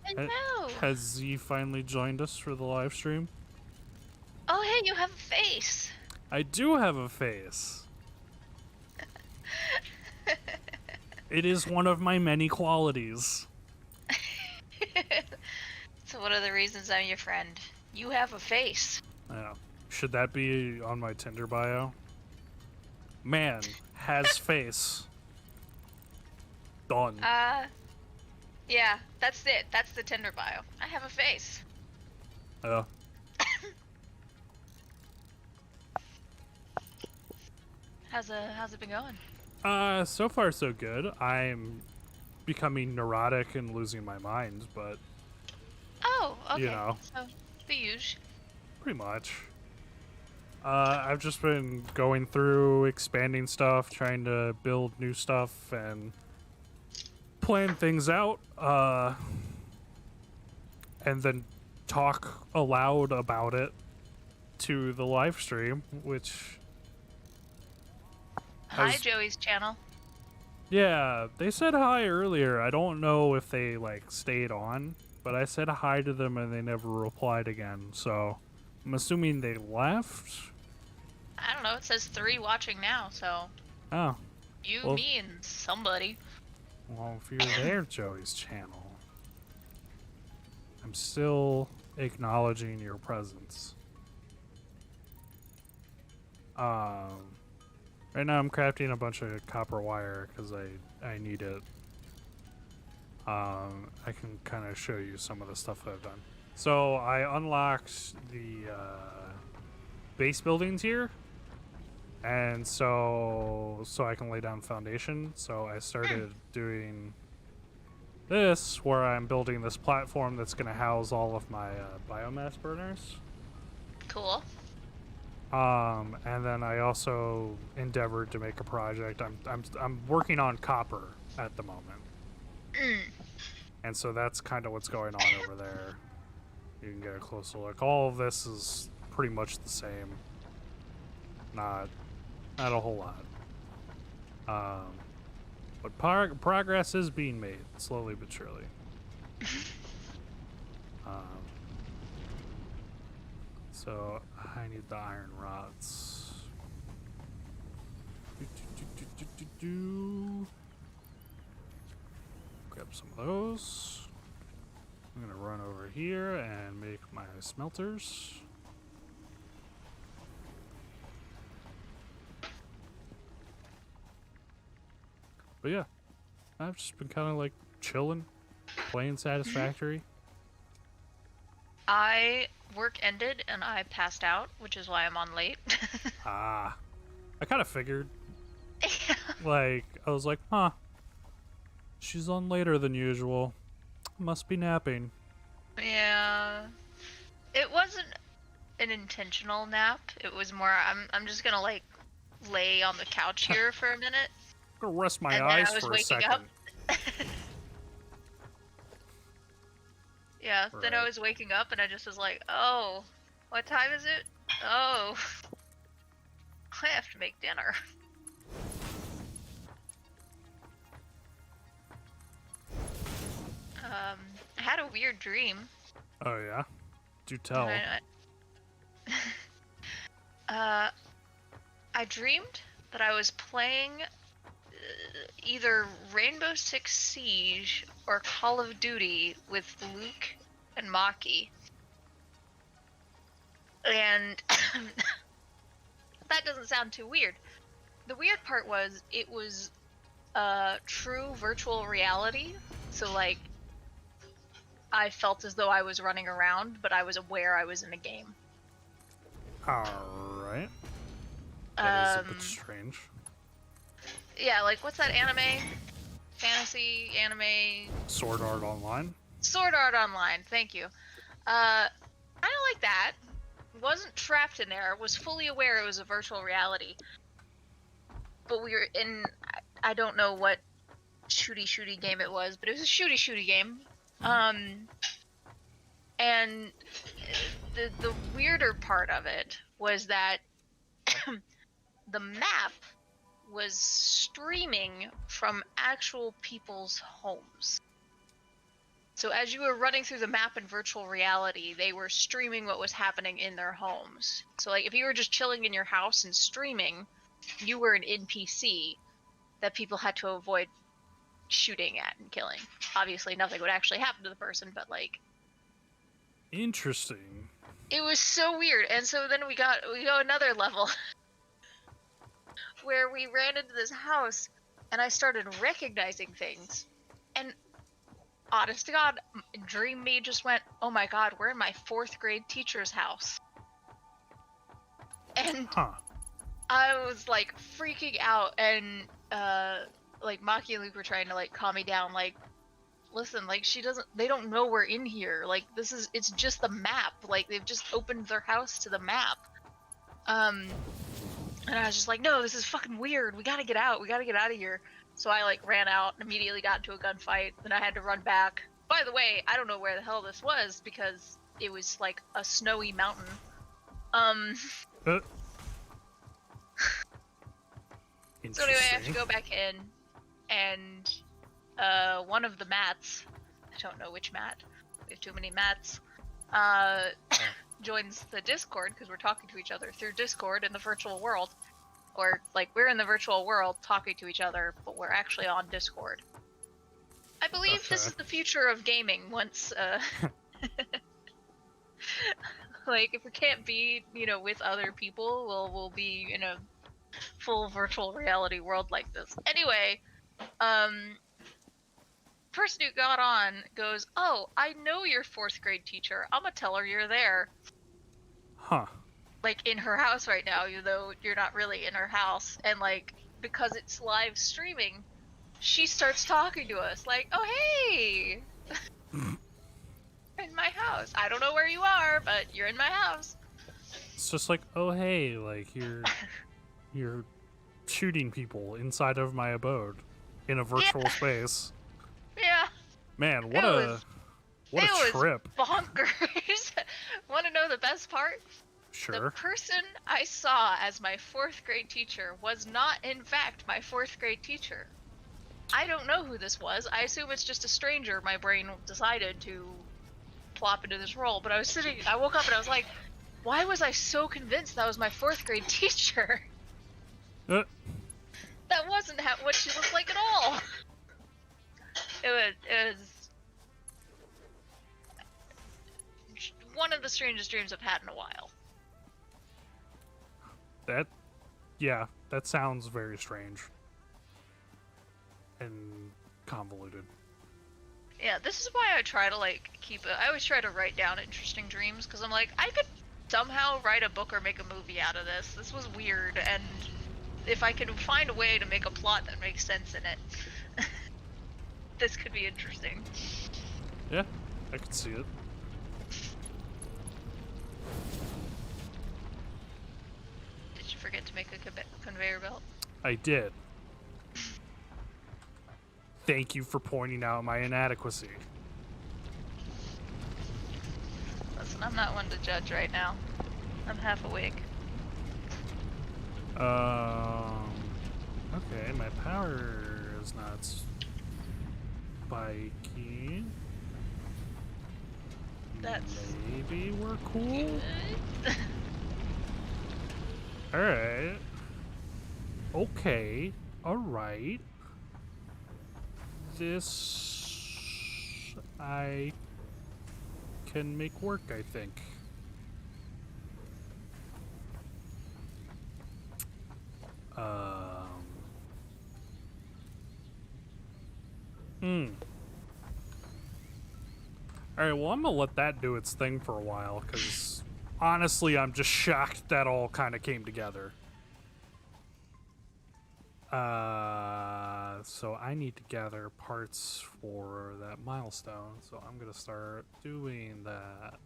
[SPEAKER 3] Hello!
[SPEAKER 1] Has Z finally joined us for the live stream?
[SPEAKER 3] Oh, hey, you have a face!
[SPEAKER 1] I do have a face. It is one of my many qualities.
[SPEAKER 3] So one of the reasons I'm your friend. You have a face.
[SPEAKER 1] Yeah. Should that be on my Tinder bio? Man has face. Done.
[SPEAKER 3] Yeah, that's it. That's the Tinder bio. I have a face.
[SPEAKER 1] Yeah.
[SPEAKER 3] How's it been going?
[SPEAKER 1] So far so good. I'm becoming neurotic and losing my mind, but
[SPEAKER 3] Oh, okay.
[SPEAKER 1] you know,
[SPEAKER 3] So, the usual.
[SPEAKER 1] pretty much. I've just been going through expanding stuff, trying to build new stuff and plan things out, and then talk aloud about it to the live stream, which
[SPEAKER 3] Hi,
[SPEAKER 1] has-
[SPEAKER 3] Joey's channel.
[SPEAKER 1] yeah, they said hi earlier. I don't know if they like stayed on, but I said hi to them and they never replied again, so I'm assuming they left.
[SPEAKER 3] I don't know, it says 3 watching now, so
[SPEAKER 1] Oh,
[SPEAKER 3] you,
[SPEAKER 1] Well-
[SPEAKER 3] me, and somebody.
[SPEAKER 1] well, if you're there, Joey's channel, I'm still acknowledging your presence. Right now I'm crafting a bunch of copper wire because I need it. I can kind of show you some of the stuff that I've done. So I unlocked the base buildings here, and so I can lay down foundation. So I started doing this, where I'm building this platform that's going to house all of my biomass burners.
[SPEAKER 3] Cool.
[SPEAKER 1] And then I also endeavored to make a project. I'm working on copper at the moment, and so that's kind of what's going on over there. You can get a closer look. All of this is pretty much the same. Not a whole lot. But progress is being made slowly but surely. So I need the iron rods. Grab some of those. I'm gonna run over here and make my smelters. But yeah, I've just been kind of like chilling, playing Satisfactory.
[SPEAKER 3] Work ended and I passed out, which is why I'm on late.
[SPEAKER 1] I kind of figured. Like, I was like, huh, she's on later than usual. Must be napping.
[SPEAKER 3] Yeah. It wasn't an intentional nap. It was more I'm just gonna like lay on the couch here for a minute.
[SPEAKER 1] I'm gonna rest my
[SPEAKER 3] And then I
[SPEAKER 1] eyes
[SPEAKER 3] was
[SPEAKER 1] for a
[SPEAKER 3] waking
[SPEAKER 1] second.
[SPEAKER 3] up. Yeah, then I
[SPEAKER 1] Right.
[SPEAKER 3] was waking up and I just was like, oh, what time is it? Oh, I have to make dinner. weird dream.
[SPEAKER 1] Oh yeah? Do tell.
[SPEAKER 3] I dreamed that I was playing either Rainbow Six Siege or Call of Duty with Luke and Maki. And that doesn't sound too weird. The weird part was it was true virtual reality. So like I felt as though I was running around, but I was aware I was in a game.
[SPEAKER 1] Alright. That is a bit strange.
[SPEAKER 3] Yeah, like what's that anime? Fantasy anime?
[SPEAKER 1] Sword Art Online?
[SPEAKER 3] Sword Art Online, thank you. Kinda like that. Wasn't trapped in there, was fully aware it was a virtual reality. But we were in, I don't know what shooty game it was, but it was a shooty game. And the weirder part of it was that the map was streaming from actual people's homes. So as you were running through the map in virtual reality, they were streaming what was happening in their homes. So like if you were just chilling in your house and streaming, you were an NPC that people had to avoid shooting at and killing. Obviously nothing would actually happen to the person, but like...
[SPEAKER 1] Interesting.
[SPEAKER 3] It was so weird. And so then we go another level where we ran into this house and I started recognizing things. And honest to God, Dream Me just went, oh my God, we're in my 4th grade teacher's house. And I was like freaking out, and like Maki and Luke were trying to like calm me down, like, listen, like they don't know we're in here. Like it's just the map. Like they've just opened their house to the map. And I was just like, no, this is fucking weird. We gotta get out. We gotta get out of here. So I like ran out and immediately got into a gunfight. Then I had to run back. By the way, I don't know where the hell this was because it was like a snowy mountain. So anyway, I have to go back in, and one of the mats, I don't know which mat, we have too many mats, joins the Discord because we're talking to each other through Discord in the virtual world. Or, like, we're in the virtual world talking to each other, but we're actually on Discord. I believe this is the future of gaming once, like, if we can't be, with other people, we'll be in a full virtual reality world like this. Anyway, person who got on goes, oh, I know your 4th grade teacher. I'm gonna tell her you're there.
[SPEAKER 1] Huh.
[SPEAKER 3] Like, in her house right now, even though you're not really in her house. And, like, because it's live streaming, she starts talking to us. Like, oh, hey! In my house. I don't know where you are, but you're in my house.
[SPEAKER 1] It's just like, oh, hey, like, you're shooting people inside of my abode in a virtual space.
[SPEAKER 3] Yeah.
[SPEAKER 1] Man, what a trip.
[SPEAKER 3] Bonkers. Want to know the best part?
[SPEAKER 1] Sure.
[SPEAKER 3] The person I saw as my 4th grade teacher was not, in fact, my 4th grade teacher. I don't know who this was. I assume it's just a stranger my brain decided to plop into this role. But I woke up and I was like, why was I so convinced that was my 4th grade teacher? That wasn't what she looked like at all. It was one of the strangest dreams I've had in a while.
[SPEAKER 1] That sounds very strange. And convoluted.
[SPEAKER 3] Yeah, this is why I try to, like, I always try to write down interesting dreams, because I'm like, I could somehow write a book or make a movie out of this. This was weird, and if I can find a way to make a plot that makes sense in it, this could be interesting.
[SPEAKER 1] Yeah, I could see it.
[SPEAKER 3] Did you forget to make a conveyor belt?
[SPEAKER 1] I did. Thank you for pointing out my inadequacy.
[SPEAKER 3] Listen, I'm not one to judge right now. I'm half awake.
[SPEAKER 1] Okay, my power is not spiking.
[SPEAKER 3] That's
[SPEAKER 1] maybe we're cool.
[SPEAKER 3] good.
[SPEAKER 1] All right. Okay. All right. This I can make work, I think. Hmm. Alright, well, I'm gonna let that do its thing for a while, because honestly, I'm just shocked that all kind of came together. So I need to gather parts for that milestone, so I'm gonna start doing that.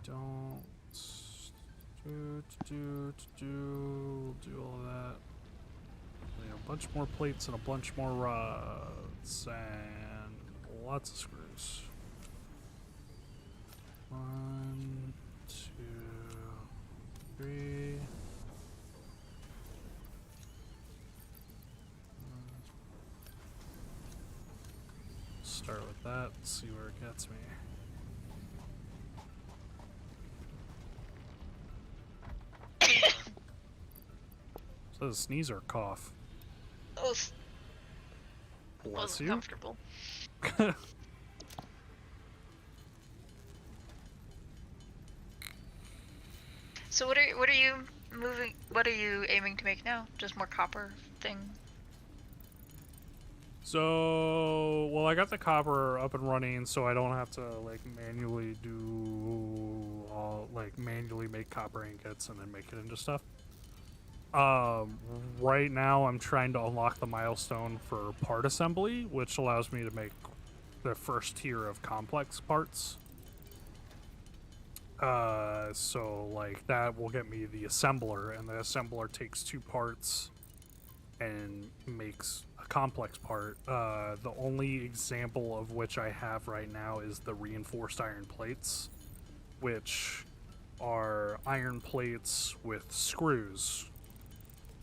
[SPEAKER 1] Don't do all that. A bunch more plates and a bunch more rods and lots of screws. 1, 2, 3. Start with that, see where it gets me. So a sneeze or a cough?
[SPEAKER 3] Oh,
[SPEAKER 1] Bless
[SPEAKER 3] wasn't
[SPEAKER 1] you.
[SPEAKER 3] comfortable. So what are you moving? What are you aiming to make now? Just more copper thing?
[SPEAKER 1] So, well, I got the copper up and running, so I don't have to like manually do all manually make copper ingots and then make it into stuff. Right now I'm trying to unlock the milestone for part assembly, which allows me to make the first tier of complex parts. So like that will get me the assembler, and the assembler takes 2 parts and makes a complex part. The only example of which I have right now is the reinforced iron plates, which are iron plates with screws.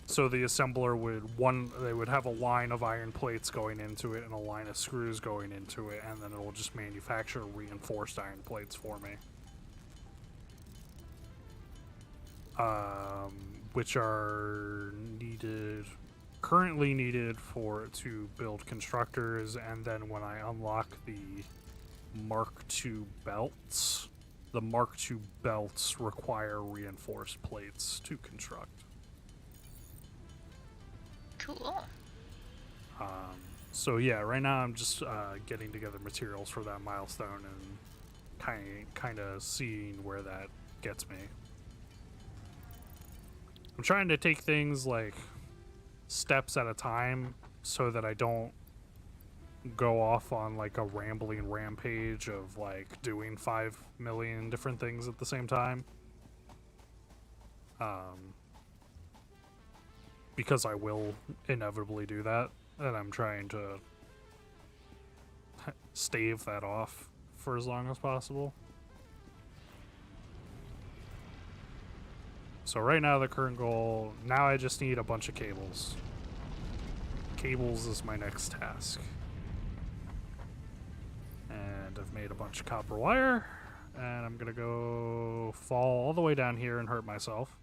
[SPEAKER 1] So the assembler would have a line of iron plates going into it and a line of screws going into it, and then it will just manufacture reinforced iron plates for me. Which are currently needed to build constructors, and then when I unlock the Mark II belts, the Mark II belts require reinforced plates to construct.
[SPEAKER 3] Cool.
[SPEAKER 1] So yeah, right now I'm just getting together materials for that milestone and kind of seeing where that gets me. I'm trying to take things like steps at a time so that I don't go off on like a rambling rampage of like doing 5 million different things at the same time. Because I will inevitably do that, and I'm trying to stave that off for as long as possible. So right now the current goal, now I just need a bunch of cables. Cables is my next task. And I've made a bunch of copper wire, and I'm gonna go fall all the way down here and hurt myself.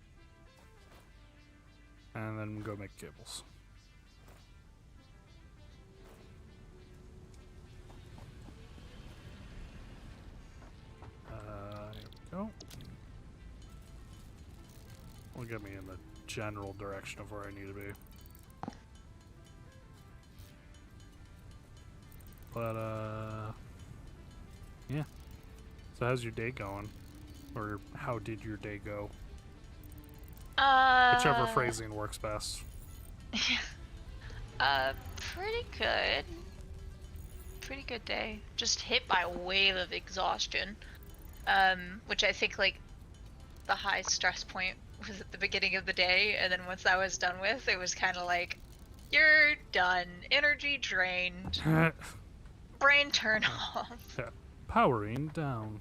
[SPEAKER 1] And then go make cables. Here we go. Will get me in the general direction of where I need to be. But, yeah. So how's your day going? Or how did your day go? Whichever phrasing works best.
[SPEAKER 3] Pretty good. Pretty good day. Just hit by a wave of exhaustion. Which I think, like, the high stress point was at the beginning of the day, and then once that was done with, it was kind of like, you're done. Energy drained. Brain turn off.
[SPEAKER 1] Yeah. Powering down.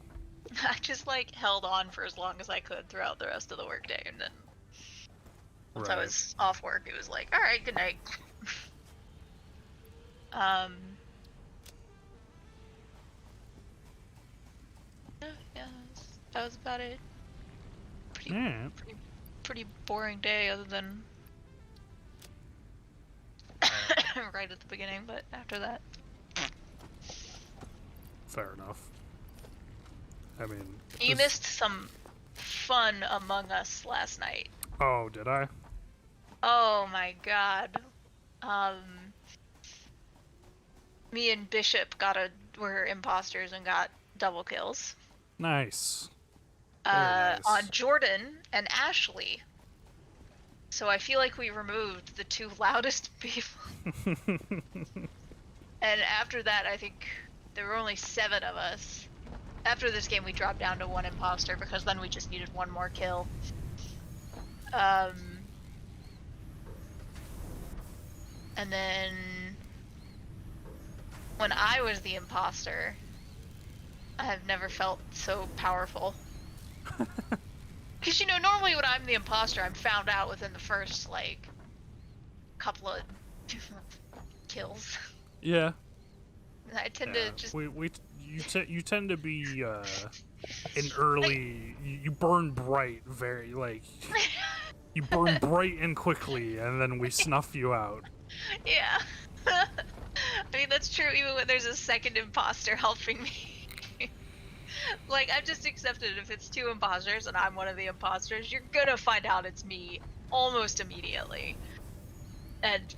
[SPEAKER 3] I just, like, held on for as long as I could throughout the rest of the workday, and then once I was off work, it was like, alright, good night. Um, yeah, that was about it. Pretty,
[SPEAKER 1] Yeah.
[SPEAKER 3] pretty boring day, other than right at the beginning. But after that,
[SPEAKER 1] Fair enough. I mean,
[SPEAKER 3] you missed some fun Among Us last night.
[SPEAKER 1] Oh, did I?
[SPEAKER 3] Oh my god. Me and Bishop were imposters and got double kills.
[SPEAKER 1] Nice. Very nice.
[SPEAKER 3] On Jordan and Ashley. So I feel like we removed the two loudest people. And after that, I think there were only 7 of us. After this game, we dropped down to 1 imposter because then we just needed 1 more kill. And then when I was the imposter, I have never felt so powerful. Because, you know, normally when I'm the imposter, I'm found out within the first, like, couple of kills.
[SPEAKER 1] Yeah.
[SPEAKER 3] I tend to just...
[SPEAKER 1] You tend to be an early... You burn bright very, like... You burn bright and quickly, and then we snuff you out.
[SPEAKER 3] Yeah. I mean, that's true even when there's a second imposter helping me. Like, I've just accepted if it's 2 imposters and I'm one of the imposters, you're gonna find out it's me almost immediately. And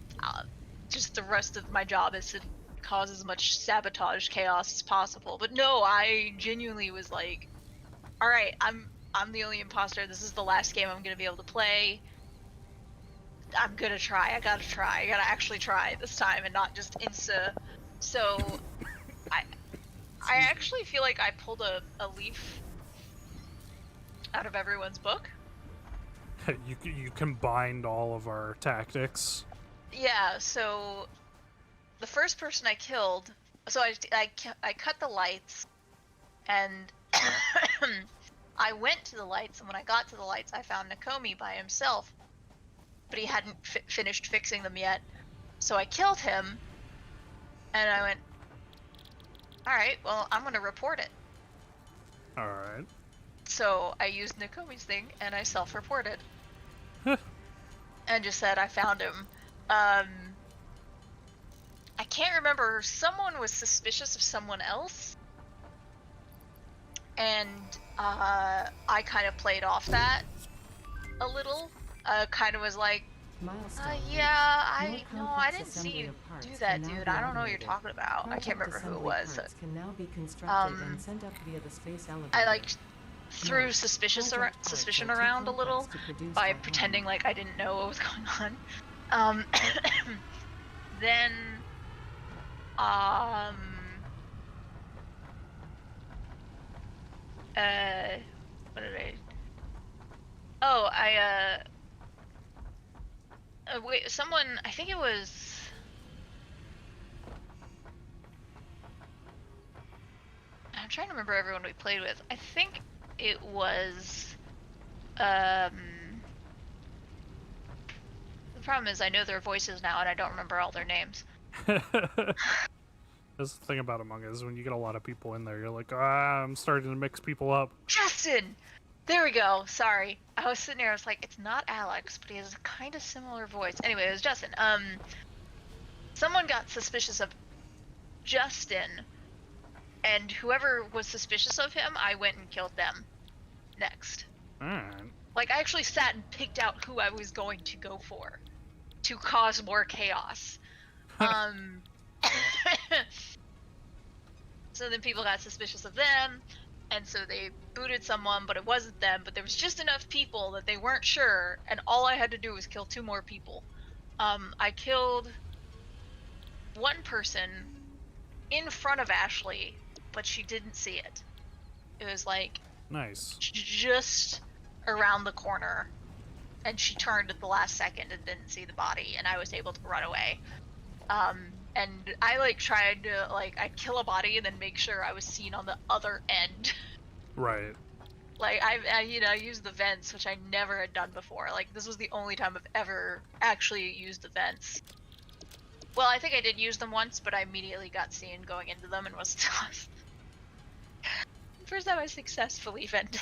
[SPEAKER 3] just the rest of my job is to cause as much sabotage chaos as possible. But no, I genuinely was like, alright, I'm the only imposter. This is the last game I'm gonna be able to play. I'm gonna try. I gotta try. I gotta actually try this time and not just insta. So, I actually feel like I pulled a leaf out of everyone's book.
[SPEAKER 1] You combined all of our tactics.
[SPEAKER 3] Yeah, so the first person I killed, so I cut the lights, and I went to the lights, and when I got to the lights, I found Nakomi by himself, but he hadn't finished fixing them yet. So I killed him, and I went, alright, well, I'm gonna report it.
[SPEAKER 1] Alright.
[SPEAKER 3] So I used Nakomi's thing, and I self-reported.
[SPEAKER 1] Huh.
[SPEAKER 3] And just said I found him. I can't remember, someone was suspicious of someone else, and I kind of played off that a little. Kind of was like, yeah, I didn't see you do that, dude. I don't know what you're talking about. I can't remember who it was. I like threw suspicion around a little by pretending like I didn't know what was going on. Then what did I? Oh, wait, someone, I think it was... I'm trying to remember everyone we played with. I think it was... The problem is I know their voices now and I don't remember all their names.
[SPEAKER 1] That's the thing about Among Us, when you get a lot of people in there, you're like, I'm starting to mix people up.
[SPEAKER 3] Justin! There we go. Sorry. I was sitting there, I was like, it's not Alex, but he has a kind of similar voice. Anyway, it was Justin. Someone got suspicious of Justin, and whoever was suspicious of him, I went and killed them next. Like, I actually sat and picked out who I was going to go for to cause more chaos. So then people got suspicious of them, and so they booted someone, but it wasn't them, but there was just enough people that they weren't sure, and all I had to do was kill 2 more people. I killed 1 person in front of Ashley, but she didn't see it. It was like...
[SPEAKER 1] Nice.
[SPEAKER 3] Just around the corner, and she turned at the last second and didn't see the body, and I was able to run away. And I like tried to I'd kill a body and then make sure I was seen on the other end.
[SPEAKER 1] Right.
[SPEAKER 3] Like I used the vents, which I never had done before. Like, this was the only time I've ever actually used the vents. Well, I think I did use them once, but I immediately got seen going into them and was tossed. First time I successfully vented.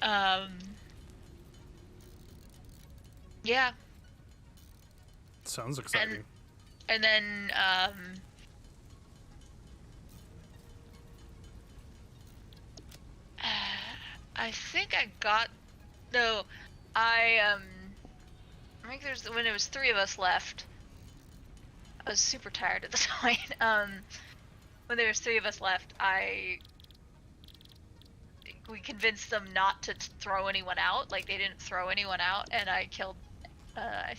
[SPEAKER 3] Um. Yeah,
[SPEAKER 1] Sounds exciting.
[SPEAKER 3] and then I think I got no. I think there's when it was 3 of us left. I was super tired at the point. When there was 3 of us left, we convinced them not to throw anyone out. Like they didn't throw anyone out, and I killed. I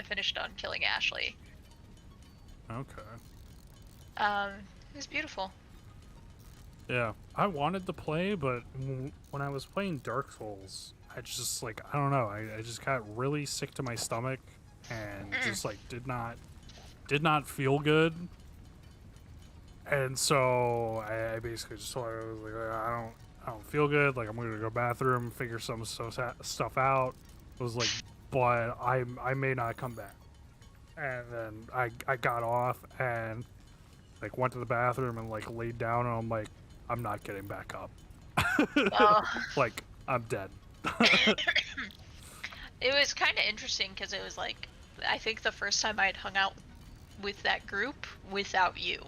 [SPEAKER 3] finished on killing Ashley.
[SPEAKER 1] Okay.
[SPEAKER 3] It was beautiful.
[SPEAKER 1] Yeah, I wanted to play, but when I was playing Dark Souls, I just like I don't know. I just got really sick to my stomach and just like did not feel good. And so I basically just told her, I was like, I don't feel good. Like I'm gonna go to the bathroom, figure some stuff out. It was like, but I may not come back. And then I got off and like went to the bathroom and like laid down and I'm like, I'm not getting back up.
[SPEAKER 3] Oh.
[SPEAKER 1] Like I'm dead.
[SPEAKER 3] It was kind of interesting because it was like I think the first time I'd hung out with that group without you.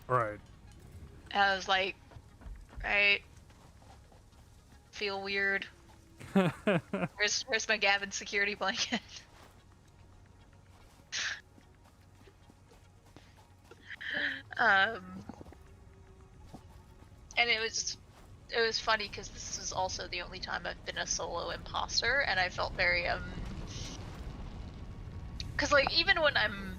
[SPEAKER 1] Right.
[SPEAKER 3] I was like, right, feel weird. Where's my Gavin security blanket? And it was funny because this is also the only time I've been a solo imposter, and I felt very because like even when I'm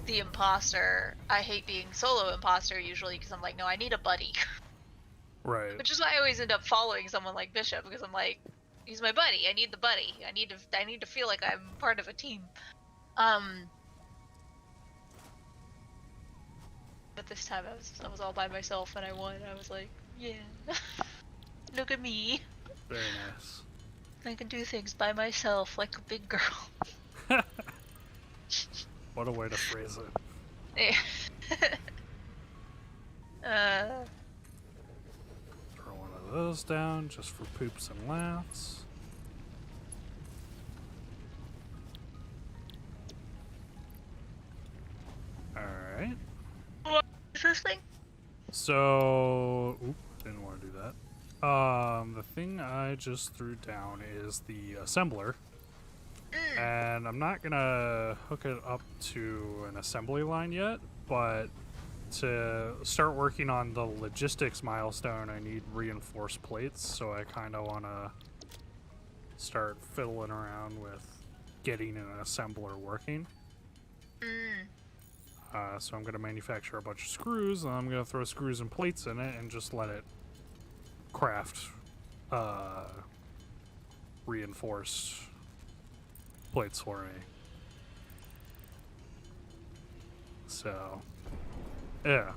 [SPEAKER 3] the imposter, I hate being solo imposter usually because I'm like, no, I need a buddy.
[SPEAKER 1] Right.
[SPEAKER 3] Which is why I always end up following someone like Bishop because I'm like, he's my buddy. I need the buddy. I need to feel like I'm part of a team. But this time I was all by myself and I won. I was like, yeah, look at me.
[SPEAKER 1] Very nice.
[SPEAKER 3] I can do things by myself like a big girl.
[SPEAKER 1] What a way to phrase it. Throw one of those down just for poops and laughs. Alright.
[SPEAKER 3] What is this thing?
[SPEAKER 1] So, didn't want to do that. The thing I just threw down is the assembler. And I'm not gonna hook it up to an assembly line yet, but to start working on the logistics milestone, I need reinforced plates, so I kind of want to start fiddling around with getting an assembler working. So I'm going to manufacture a bunch of screws, and I'm going to throw screws and plates in it and just let it craft reinforced plates for me. So, yeah.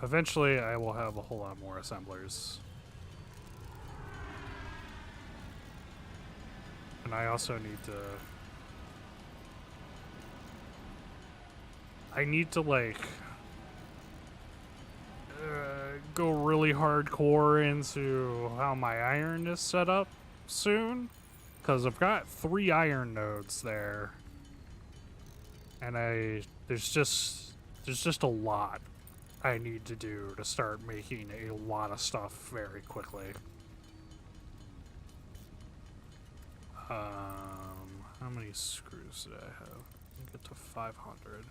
[SPEAKER 1] Eventually I will have a whole lot more assemblers. And I also need to... like go really hardcore into how my iron is set up soon, because I've got 3 iron nodes there, and there's just a lot I need to do to start making a lot of stuff very quickly. How many screws did I have? Get to 500.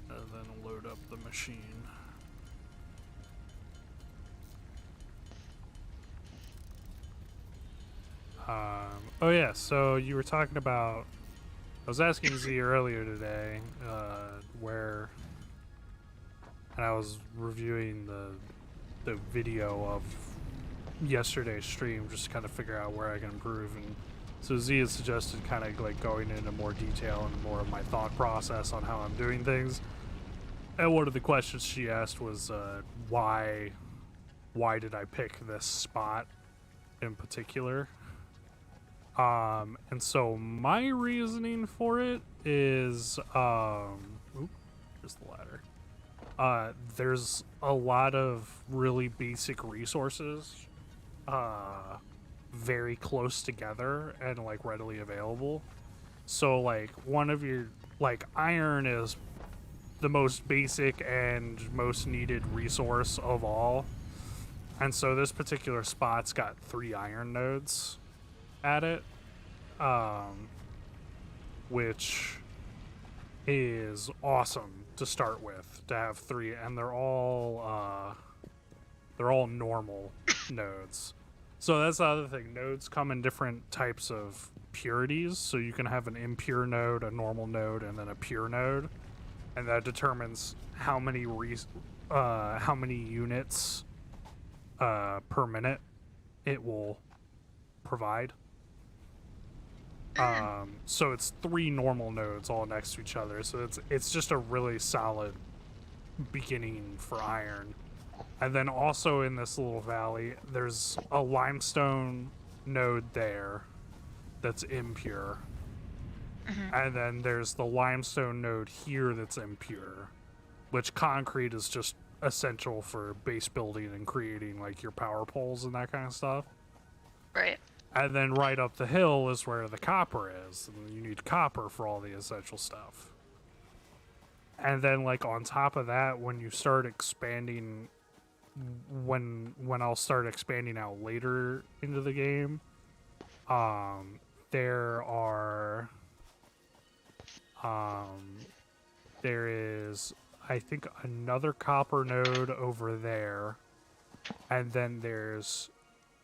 [SPEAKER 1] And then load up the machine. Oh yeah, so you were talking about... I was asking Z earlier today, where... And I was reviewing the video of yesterday's stream, just to kind of figure out where I can improve, and so Z has suggested kind of like going into more detail and more of my thought process on how I'm doing things. And one of the questions she asked was, why did I pick this spot in particular? And so my reasoning for it is, oop, here's the ladder. There's a lot of really basic resources, very close together and like readily available. So like one of your, like iron is the most basic and most needed resource of all. And so this particular spot's got 3 iron nodes at it, which is awesome to start with, to have 3, and they're all normal nodes. So that's the other thing. Nodes come in different types of purities, so you can have an impure node, a normal node, and then a pure node, and that determines how many units per minute it will provide. So it's 3 normal nodes all next to each other, so it's just a really solid beginning for iron. And then also in this little valley, there's a limestone node there that's impure. And then there's the limestone node here that's impure, which concrete is just essential for base building and creating like your power poles and that kind of stuff.
[SPEAKER 3] Right.
[SPEAKER 1] And then right up the hill is where the copper is, and you need copper for all the essential stuff. And then like on top of that, when you start expanding, when I'll start expanding out later into the game, there is, I think, another copper node over there, and then there's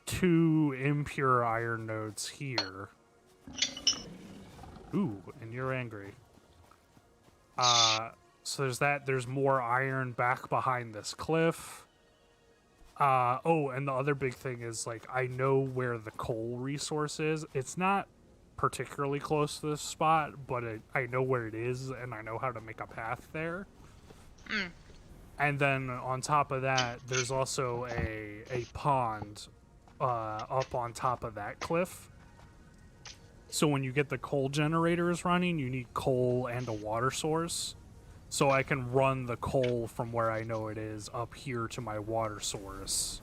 [SPEAKER 1] 2 impure iron nodes here. Ooh, and you're angry. So there's that. There's more iron back behind this cliff. Oh, and the other big thing is, like, I know where the coal resource is. It's not particularly close to this spot, but I know where it is, and I know how to make a path there. And then on top of that, there's also a pond up on top of that cliff. So when you get the coal generators running, you need coal and a water source. So I can run the coal from where I know it is up here to my water source.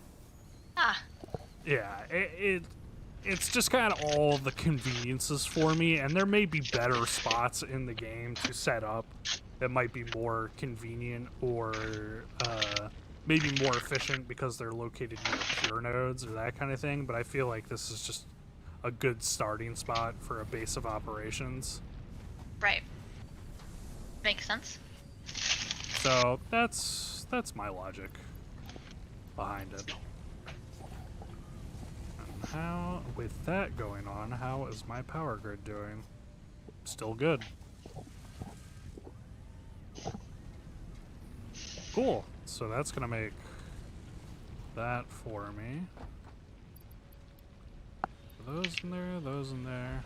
[SPEAKER 1] Yeah, it's just kind of all the conveniences for me, and there may be better spots in the game to set up that might be more convenient or maybe more efficient because they're located near pure nodes or that kind of thing, but I feel like this is just a good starting spot for a base of operations.
[SPEAKER 3] Right. Makes sense.
[SPEAKER 1] So that's my logic behind it. And how, with that going on, how is my power grid doing? Still good. Cool. So that's gonna make that for me. Those in there, those in there.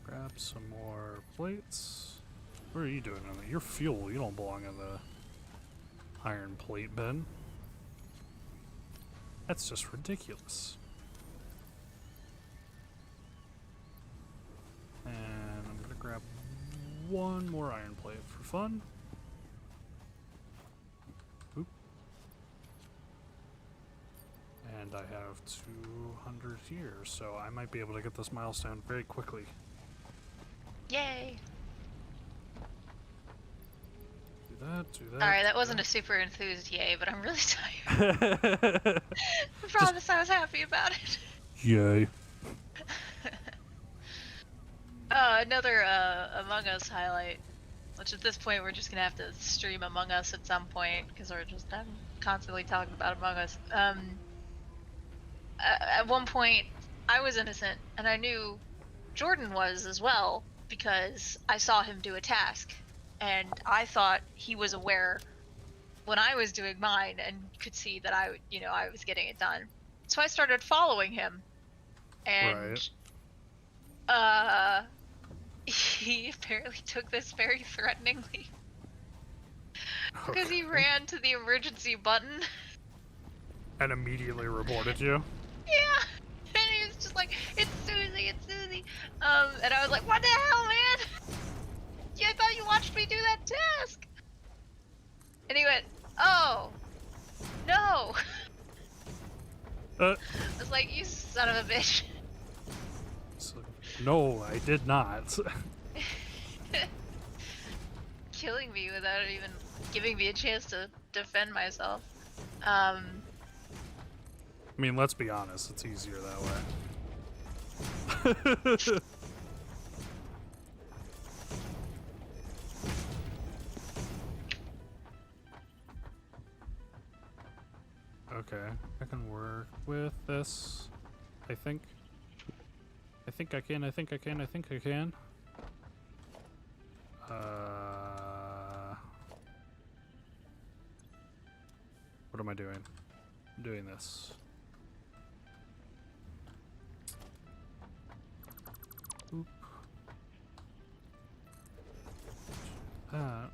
[SPEAKER 1] Grab some more plates. What are you doing in there? You're fuel. You don't belong in the iron plate bin. That's just ridiculous. And I'm gonna grab one more iron plate for fun. Oop. And I have 200 here, so I might be able to get this milestone very quickly.
[SPEAKER 3] Yay!
[SPEAKER 1] Do that, do that.
[SPEAKER 3] Alright, that wasn't a super enthused yay, but I'm really tired. I promise I was happy about it.
[SPEAKER 1] Yay.
[SPEAKER 3] Another Among Us highlight, which at this point we're just gonna have to stream Among Us at some point because I'm constantly talking about Among Us. At one point, I was innocent, and I knew Jordan was as well because I saw him do a task, and I thought he was aware when I was doing mine and could see that I was getting it done. So I started following him, and he apparently took this very threateningly because he ran to the emergency button
[SPEAKER 1] And immediately reported you.
[SPEAKER 3] Yeah. And he was just like, it's Susie, it's Susie. And I was like, what the hell, man? Yeah, I thought you watched me do that task. And he went, oh, no. I was like, you son of a bitch.
[SPEAKER 1] So, no, I did not.
[SPEAKER 3] Killing me without even giving me a chance to defend myself.
[SPEAKER 1] I mean, let's be honest, it's easier that way. Okay, I can work with this. I think. I think I can. What am I doing? I'm doing this. Oop. That.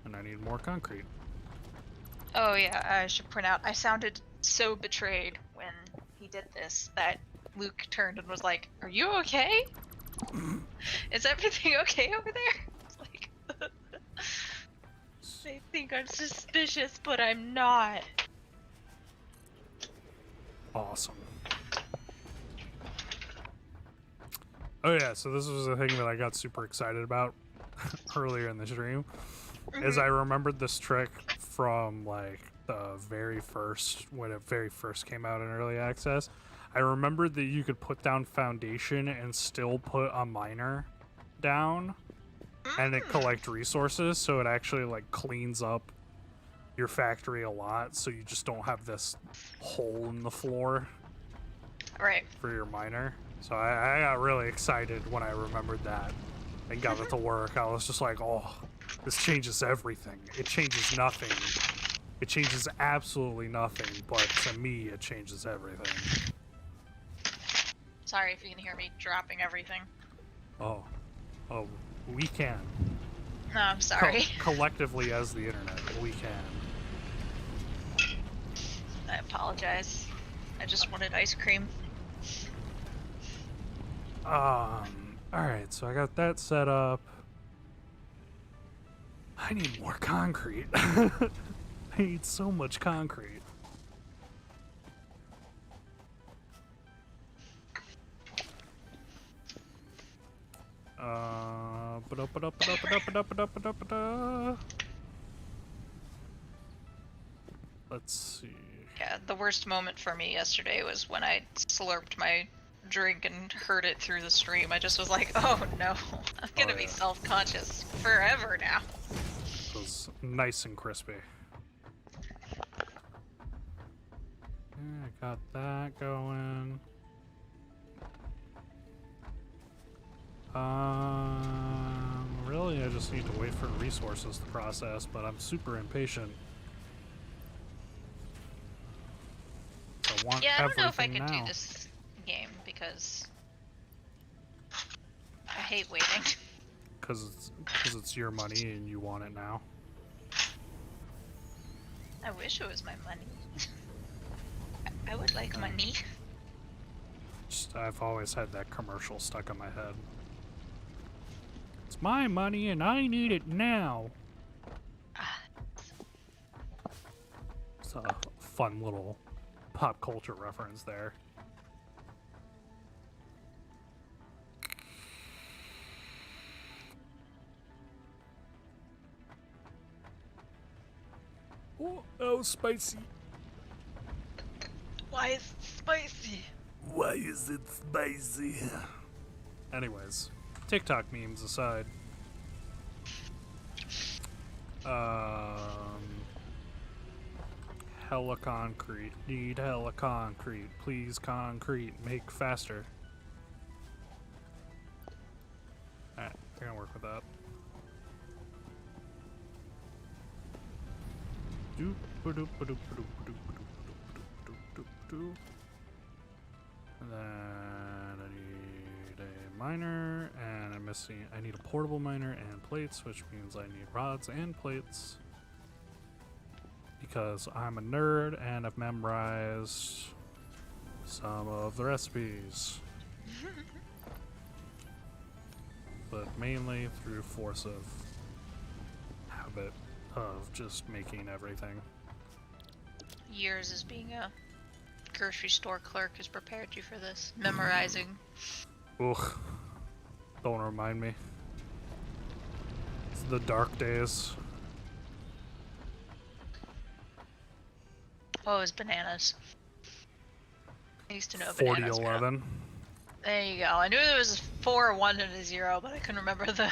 [SPEAKER 1] And I need more concrete.
[SPEAKER 3] Oh yeah, I should point out, I sounded so betrayed when he did this that Luke turned and was like, are you okay? Is everything okay over there? It's like, they think I'm suspicious, but I'm not.
[SPEAKER 1] Awesome. Oh yeah, so this was the thing that I got super excited about earlier in the stream. Is I remembered this trick from like the very first, when it very first came out in early access. I remembered that you could put down foundation and still put a miner down and it collect resources, so it actually like cleans up your factory a lot, so you just don't have this hole in the floor
[SPEAKER 3] Right.
[SPEAKER 1] for your miner. So I got really excited when I remembered that and got it to work. I was just like, oh, this changes everything. It changes nothing. It changes absolutely nothing, but to me, it changes everything.
[SPEAKER 3] Sorry if you can hear me dropping everything.
[SPEAKER 1] Oh, we can.
[SPEAKER 3] No, I'm sorry.
[SPEAKER 1] Collectively as the internet, we can.
[SPEAKER 3] I apologize. I just wanted ice cream.
[SPEAKER 1] Alright, so I got that set up. I need more concrete. I need so much concrete. Let's see.
[SPEAKER 3] Yeah, the worst moment for me yesterday was when I slurped my drink and heard it through the stream. I just was like, oh no, I'm gonna be self-conscious forever now.
[SPEAKER 1] It was nice and crispy. Yeah, I got that going. Really, I just need to wait for resources to process, but I'm super impatient. I want
[SPEAKER 3] yeah, I don't know if I
[SPEAKER 1] everything
[SPEAKER 3] could
[SPEAKER 1] now.
[SPEAKER 3] do this game because I hate waiting.
[SPEAKER 1] Because it's your money and you want it now.
[SPEAKER 3] I wish it was my money. I would like money.
[SPEAKER 1] I've always had that commercial stuck in my head. It's my money and I need it now. It's a fun little pop culture reference there. Oh, spicy.
[SPEAKER 3] Why is it spicy?
[SPEAKER 1] Why is it spicy? Anyways, TikTok memes aside. Hella concrete. Need hella concrete. Please concrete. Make faster. Alright, we're gonna work with that. And then I need a miner, and I'm missing. I need a portable miner and plates, which means I need rods and plates. because I'm a nerd and I've memorized some of the recipes. But mainly through force of habit of just making everything.
[SPEAKER 3] Years as being a grocery store clerk has prepared you for this. Memorizing.
[SPEAKER 1] Ugh. Don't remind me. It's the dark days.
[SPEAKER 3] Oh, it was bananas. I used to know
[SPEAKER 1] 40,
[SPEAKER 3] bananas.
[SPEAKER 1] 11.
[SPEAKER 3] There you go. I knew there was a 4, a 1, and a 0, but I couldn't remember the...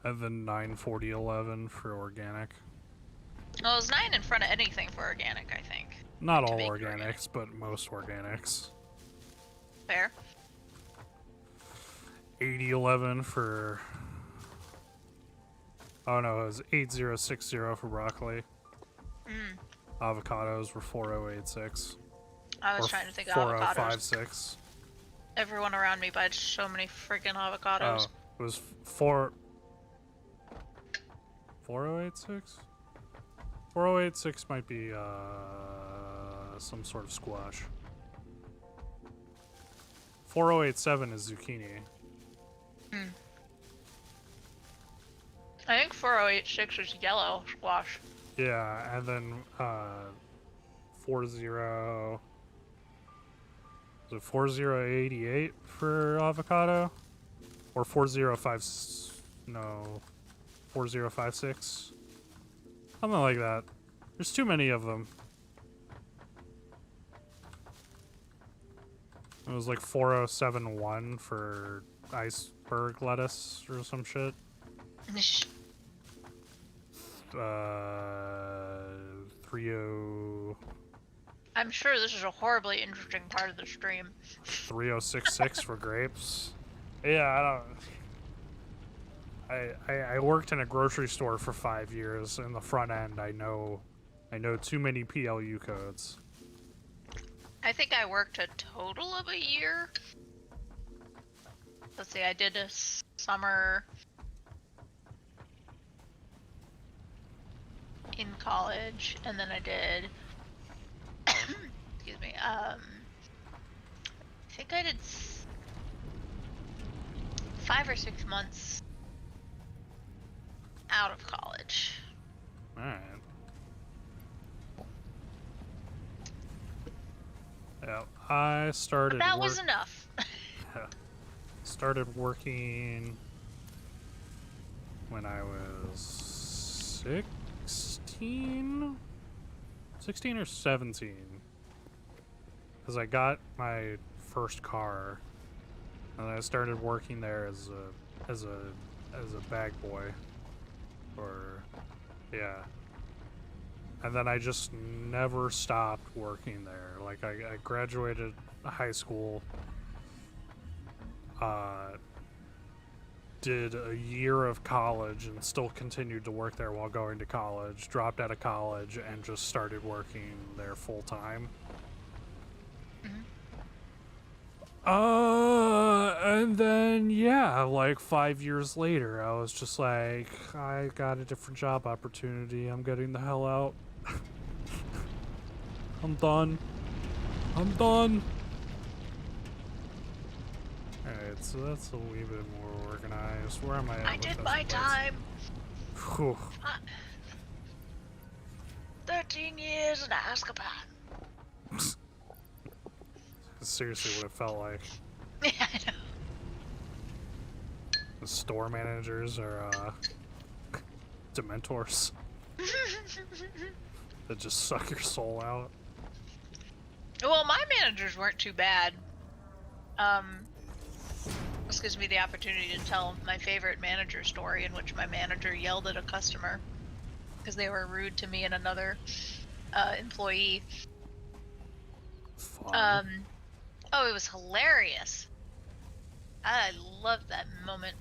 [SPEAKER 1] And then 9, 40, 11 for organic.
[SPEAKER 3] Well, it was 9 in front of anything for organic, I think.
[SPEAKER 1] Not
[SPEAKER 3] To
[SPEAKER 1] all
[SPEAKER 3] make
[SPEAKER 1] organics, but most organics.
[SPEAKER 3] Fair.
[SPEAKER 1] 80, 11 for... Oh no, it was 8060 for broccoli. Avocados were 4086.
[SPEAKER 3] I was
[SPEAKER 1] Or
[SPEAKER 3] trying to think of avocados.
[SPEAKER 1] 4056.
[SPEAKER 3] Everyone around me buys so many freaking avocados.
[SPEAKER 1] Oh, it was 4086? 4086 might be some sort of squash. 4087 is zucchini.
[SPEAKER 3] I think 4086 is yellow squash.
[SPEAKER 1] Yeah, and then 40 is it 4088 for avocado? Or 405 no 4056? Something like that. There's too many of them. It was like 4071 for iceberg lettuce or some shit. 30
[SPEAKER 3] I'm sure this is a horribly interesting part of the stream.
[SPEAKER 1] 3066 for grapes. Yeah, I worked in a grocery store for 5 years. In the front end, I know too many PLU codes.
[SPEAKER 3] I think I worked a total of a year. Let's see, I did a summer in college, and then I did excuse me, I think I did 5 or 6 months out of college.
[SPEAKER 1] Alright. Yeah, I started
[SPEAKER 3] But that was enough.
[SPEAKER 1] started working when I was 16 or 17, because I got my first car and I started working there as a bag boy, or yeah, and then I just never stopped working there. Like I graduated high school, did a year of college and still continued to work there while going to college, dropped out of college and just started working there full time. And then, yeah, like 5 years later, I was just like, I got a different job opportunity. I'm getting the hell out. I'm done. Alright, so that's a wee bit more organized. Where am I at?
[SPEAKER 3] I
[SPEAKER 1] with
[SPEAKER 3] did
[SPEAKER 1] this
[SPEAKER 3] my
[SPEAKER 1] place?
[SPEAKER 3] time.
[SPEAKER 1] Whew.
[SPEAKER 3] 13 years in Azkaban.
[SPEAKER 1] Seriously what it felt like.
[SPEAKER 3] Yeah, I know.
[SPEAKER 1] The store managers are dementors that just suck your soul out.
[SPEAKER 3] Well, my managers weren't too bad. This gives me the opportunity to tell my favorite manager story, in which my manager yelled at a customer because they were rude to me and another employee.
[SPEAKER 1] Fun.
[SPEAKER 3] Oh, it was hilarious. I loved that moment.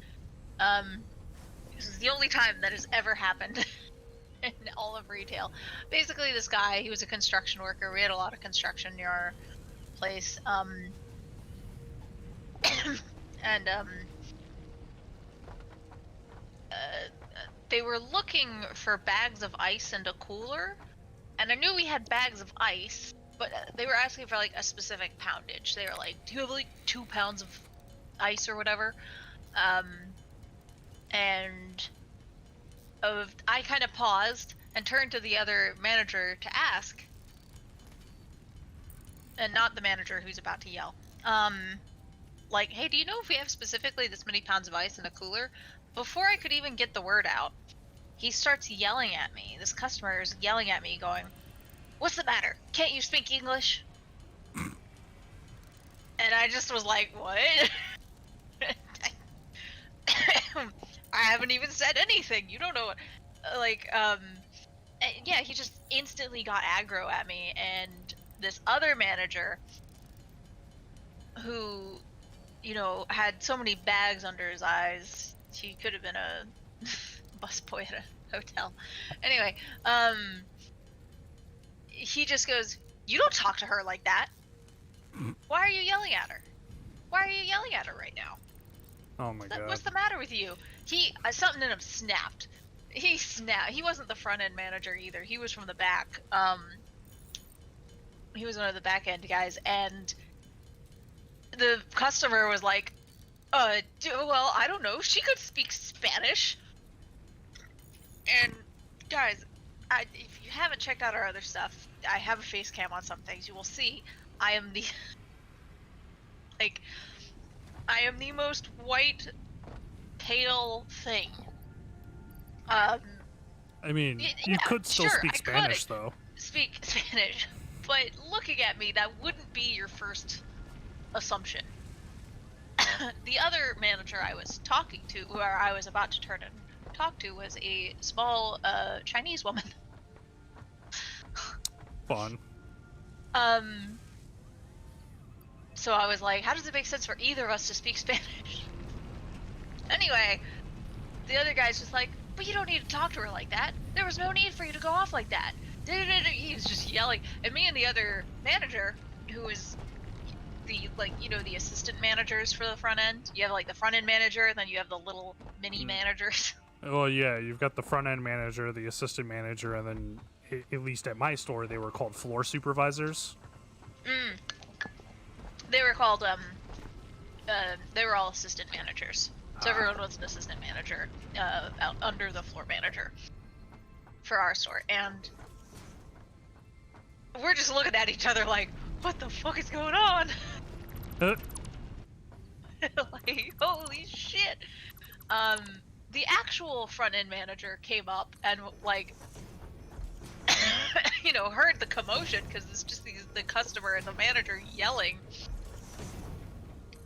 [SPEAKER 3] This is the only time that has ever happened in all of retail. Basically, this guy, he was a construction worker. We had a lot of construction near our place. They were looking for bags of ice and a cooler And I knew we had bags of ice, but they were asking for like a specific poundage. They were like, "Do you have like 2 pounds of ice or whatever?" And I kind of paused and turned to the other manager to ask, and not the manager who's about to yell. Like, "Hey, do you know if we have specifically this many pounds of ice in a cooler?" Before I could even get the word out, he starts yelling at me. This customer is yelling at me, going, "What's the matter? Can't you speak English?" And I just was like, "What?" I haven't even said anything. You don't know what. Like, yeah, he just instantly got aggro at me, and this other manager who, had so many bags under his eyes, he could have been a busboy at a hotel. Anyway, he just goes, "You don't talk to her like that. Why are you yelling at her? Why are you yelling at her right now?
[SPEAKER 1] Oh my god.
[SPEAKER 3] What's the matter with you?" Something in him snapped. He snapped. He wasn't the front end manager either. He was from the back. He was one of the back end guys, and the customer was like, well, I don't know. She could speak Spanish." And guys, if you haven't checked out our other stuff, I have a face cam on some things. You will see I am the I am the most white, pale thing.
[SPEAKER 1] I mean, you
[SPEAKER 3] yeah,
[SPEAKER 1] could still
[SPEAKER 3] sure,
[SPEAKER 1] speak
[SPEAKER 3] I
[SPEAKER 1] Spanish,
[SPEAKER 3] could
[SPEAKER 1] though.
[SPEAKER 3] speak Spanish, but looking at me, that wouldn't be your first assumption. The other manager I was talking to, or I was about to turn and talk to, was a small Chinese woman.
[SPEAKER 1] Fun.
[SPEAKER 3] So I was like, how does it make sense for either of us to speak Spanish? Anyway, the other guy's just like, "But you don't need to talk to her like that. There was no need for you to go off like that." He was just yelling. And me and the other manager, who was the assistant managers for the front end. You have like the front end manager, and then you have the little mini managers.
[SPEAKER 1] Well, yeah, you've got the front end manager, the assistant manager, and then, at least at my store, they were called floor supervisors.
[SPEAKER 3] They were called they were all assistant managers. So everyone was an assistant manager out under the floor manager for our store. And we're just looking at each other like, what the fuck is going on? Like, holy shit. The actual front end manager came up and like heard the commotion, because it's just the customer and the manager yelling.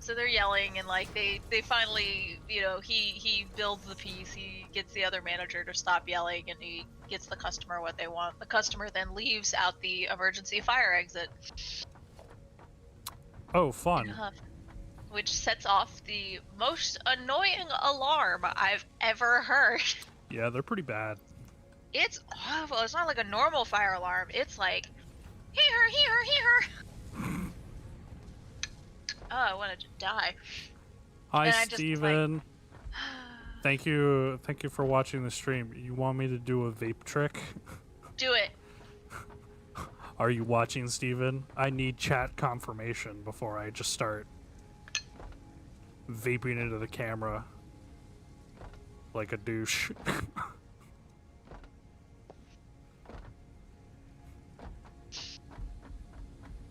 [SPEAKER 3] So they're yelling, and like they finally, he builds the piece. He gets the other manager to stop yelling, and he gets the customer what they want. The customer then leaves out the emergency fire exit.
[SPEAKER 1] Oh, fun.
[SPEAKER 3] Which sets off the most annoying alarm I've ever heard.
[SPEAKER 1] Yeah, they're pretty bad.
[SPEAKER 3] It's awful. It's not like a normal fire alarm. It's like, here. Oh, I wanted to die.
[SPEAKER 1] Hi, Steven. Thank you for watching the stream. You want me to do a vape trick?
[SPEAKER 3] Do it.
[SPEAKER 1] Are you watching, Steven? I need chat confirmation before I just start vaping into the camera like a douche.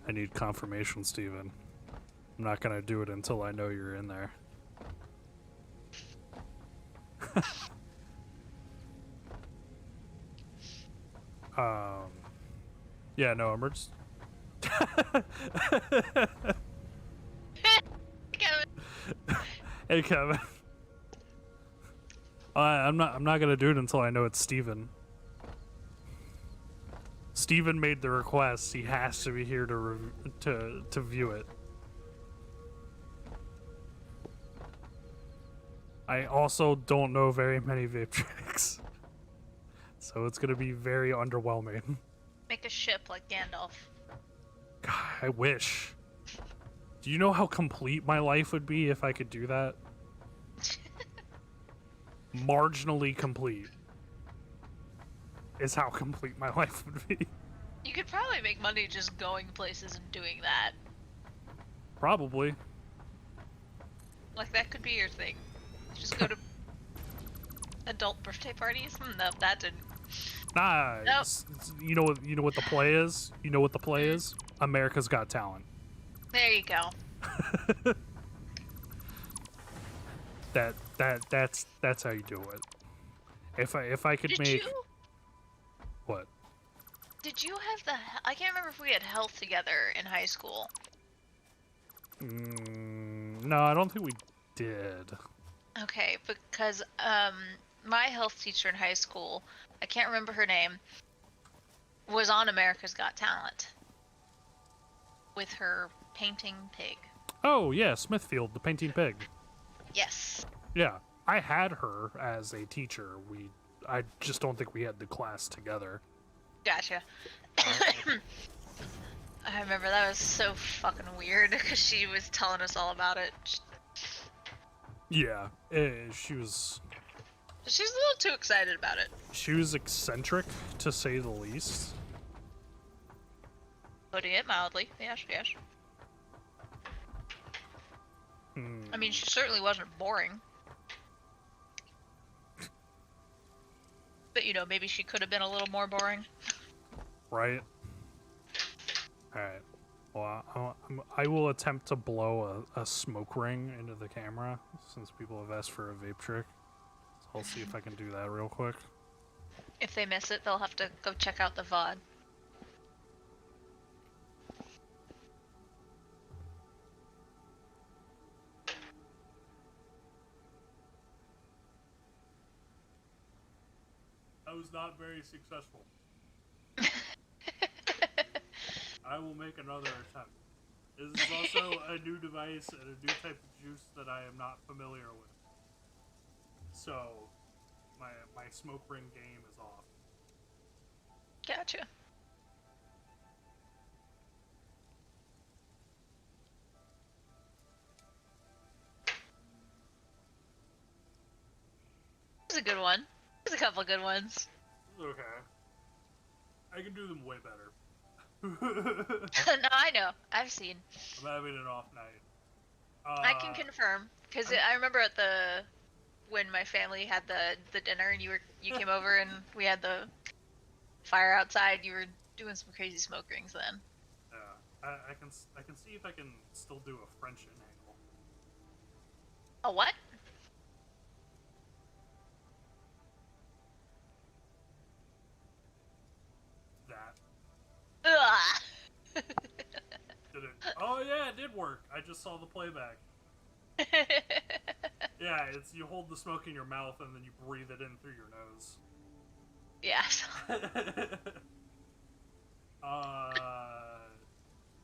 [SPEAKER 1] I need confirmation, Steven. I'm not gonna do it until I know you're in there. Yeah, no, emergency. Hey, Kevin. I'm not gonna do it until I know it's Steven. Steven made the request. He has to be here to view it. I also don't know very many vape tricks, so it's gonna be very underwhelming.
[SPEAKER 3] Make a ship like Gandalf.
[SPEAKER 1] God, I wish. Do you know how complete my life would be if I could do that? Marginally complete is how complete my life would be.
[SPEAKER 3] could probably make money just going places and doing that.
[SPEAKER 1] Probably.
[SPEAKER 3] Like, that could be your thing. Just go to adult birthday parties? No, that didn't.
[SPEAKER 1] Nah,
[SPEAKER 3] Nope.
[SPEAKER 1] you know what the play is? You know what the play is? America's Got Talent.
[SPEAKER 3] There you go.
[SPEAKER 1] That's how you do it. If I could
[SPEAKER 3] Did
[SPEAKER 1] make
[SPEAKER 3] you?
[SPEAKER 1] what?
[SPEAKER 3] Did you have the? I can't remember if we had health together in high school.
[SPEAKER 1] No, I don't think we did.
[SPEAKER 3] Okay, because my health teacher in high school, I can't remember her name, was on America's Got Talent with her painting pig.
[SPEAKER 1] Oh yeah, Smithfield, the painting pig.
[SPEAKER 3] Yes.
[SPEAKER 1] Yeah, I had her as a teacher. I just don't think we had the class together.
[SPEAKER 3] Gotcha. I remember that was so fucking weird because she was telling us all about it.
[SPEAKER 1] Yeah, she was.
[SPEAKER 3] She's a little too excited about it.
[SPEAKER 1] She was eccentric, to say the least.
[SPEAKER 3] Putting it mildly. Yes, yes. I mean, she certainly wasn't boring. But, you know, maybe she could have been a little more boring.
[SPEAKER 1] Right. Alright. Well, I will attempt to blow a smoke ring into the camera, since people have asked for a vape trick. So I'll see if I can do that real quick.
[SPEAKER 3] If they miss it, they'll have to go check out the VOD.
[SPEAKER 1] I was not very successful. I will make another attempt. This is also a new device and a new type of juice that I am not familiar with. So, my smoke ring game is off.
[SPEAKER 3] Gotcha. This is a good one. There's a couple good ones.
[SPEAKER 1] Okay. I can do them way better.
[SPEAKER 3] No, I know. I've seen.
[SPEAKER 1] I'm having an off night.
[SPEAKER 3] I can confirm because I remember when my family had the dinner and you came over and we had the fire outside. You were doing some crazy smoke rings then.
[SPEAKER 1] Yeah, I can see if I can still do a French inhale.
[SPEAKER 3] A what?
[SPEAKER 1] That.
[SPEAKER 3] Ugh.
[SPEAKER 1] Did it? Oh yeah, it did work. I just saw the playback. Yeah, it's you hold the smoke in your mouth and then you breathe it in through your nose.
[SPEAKER 3] Yes.
[SPEAKER 1] The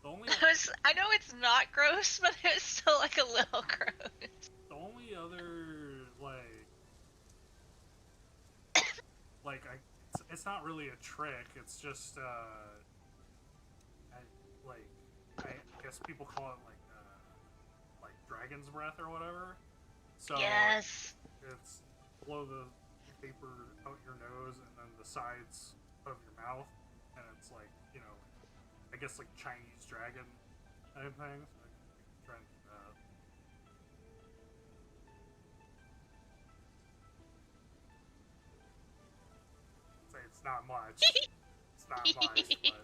[SPEAKER 1] only
[SPEAKER 3] I know it's not gross, but it's still like a little gross.
[SPEAKER 1] the only other it's not really a trick. It's just I guess people call it like dragon's breath or whatever. So
[SPEAKER 3] Yes.
[SPEAKER 1] it's blow the vapor out your nose and then the sides of your mouth, and it's like, you know, I guess like Chinese dragon type thing. So I can try and do that. Say it's not much. It's not much, but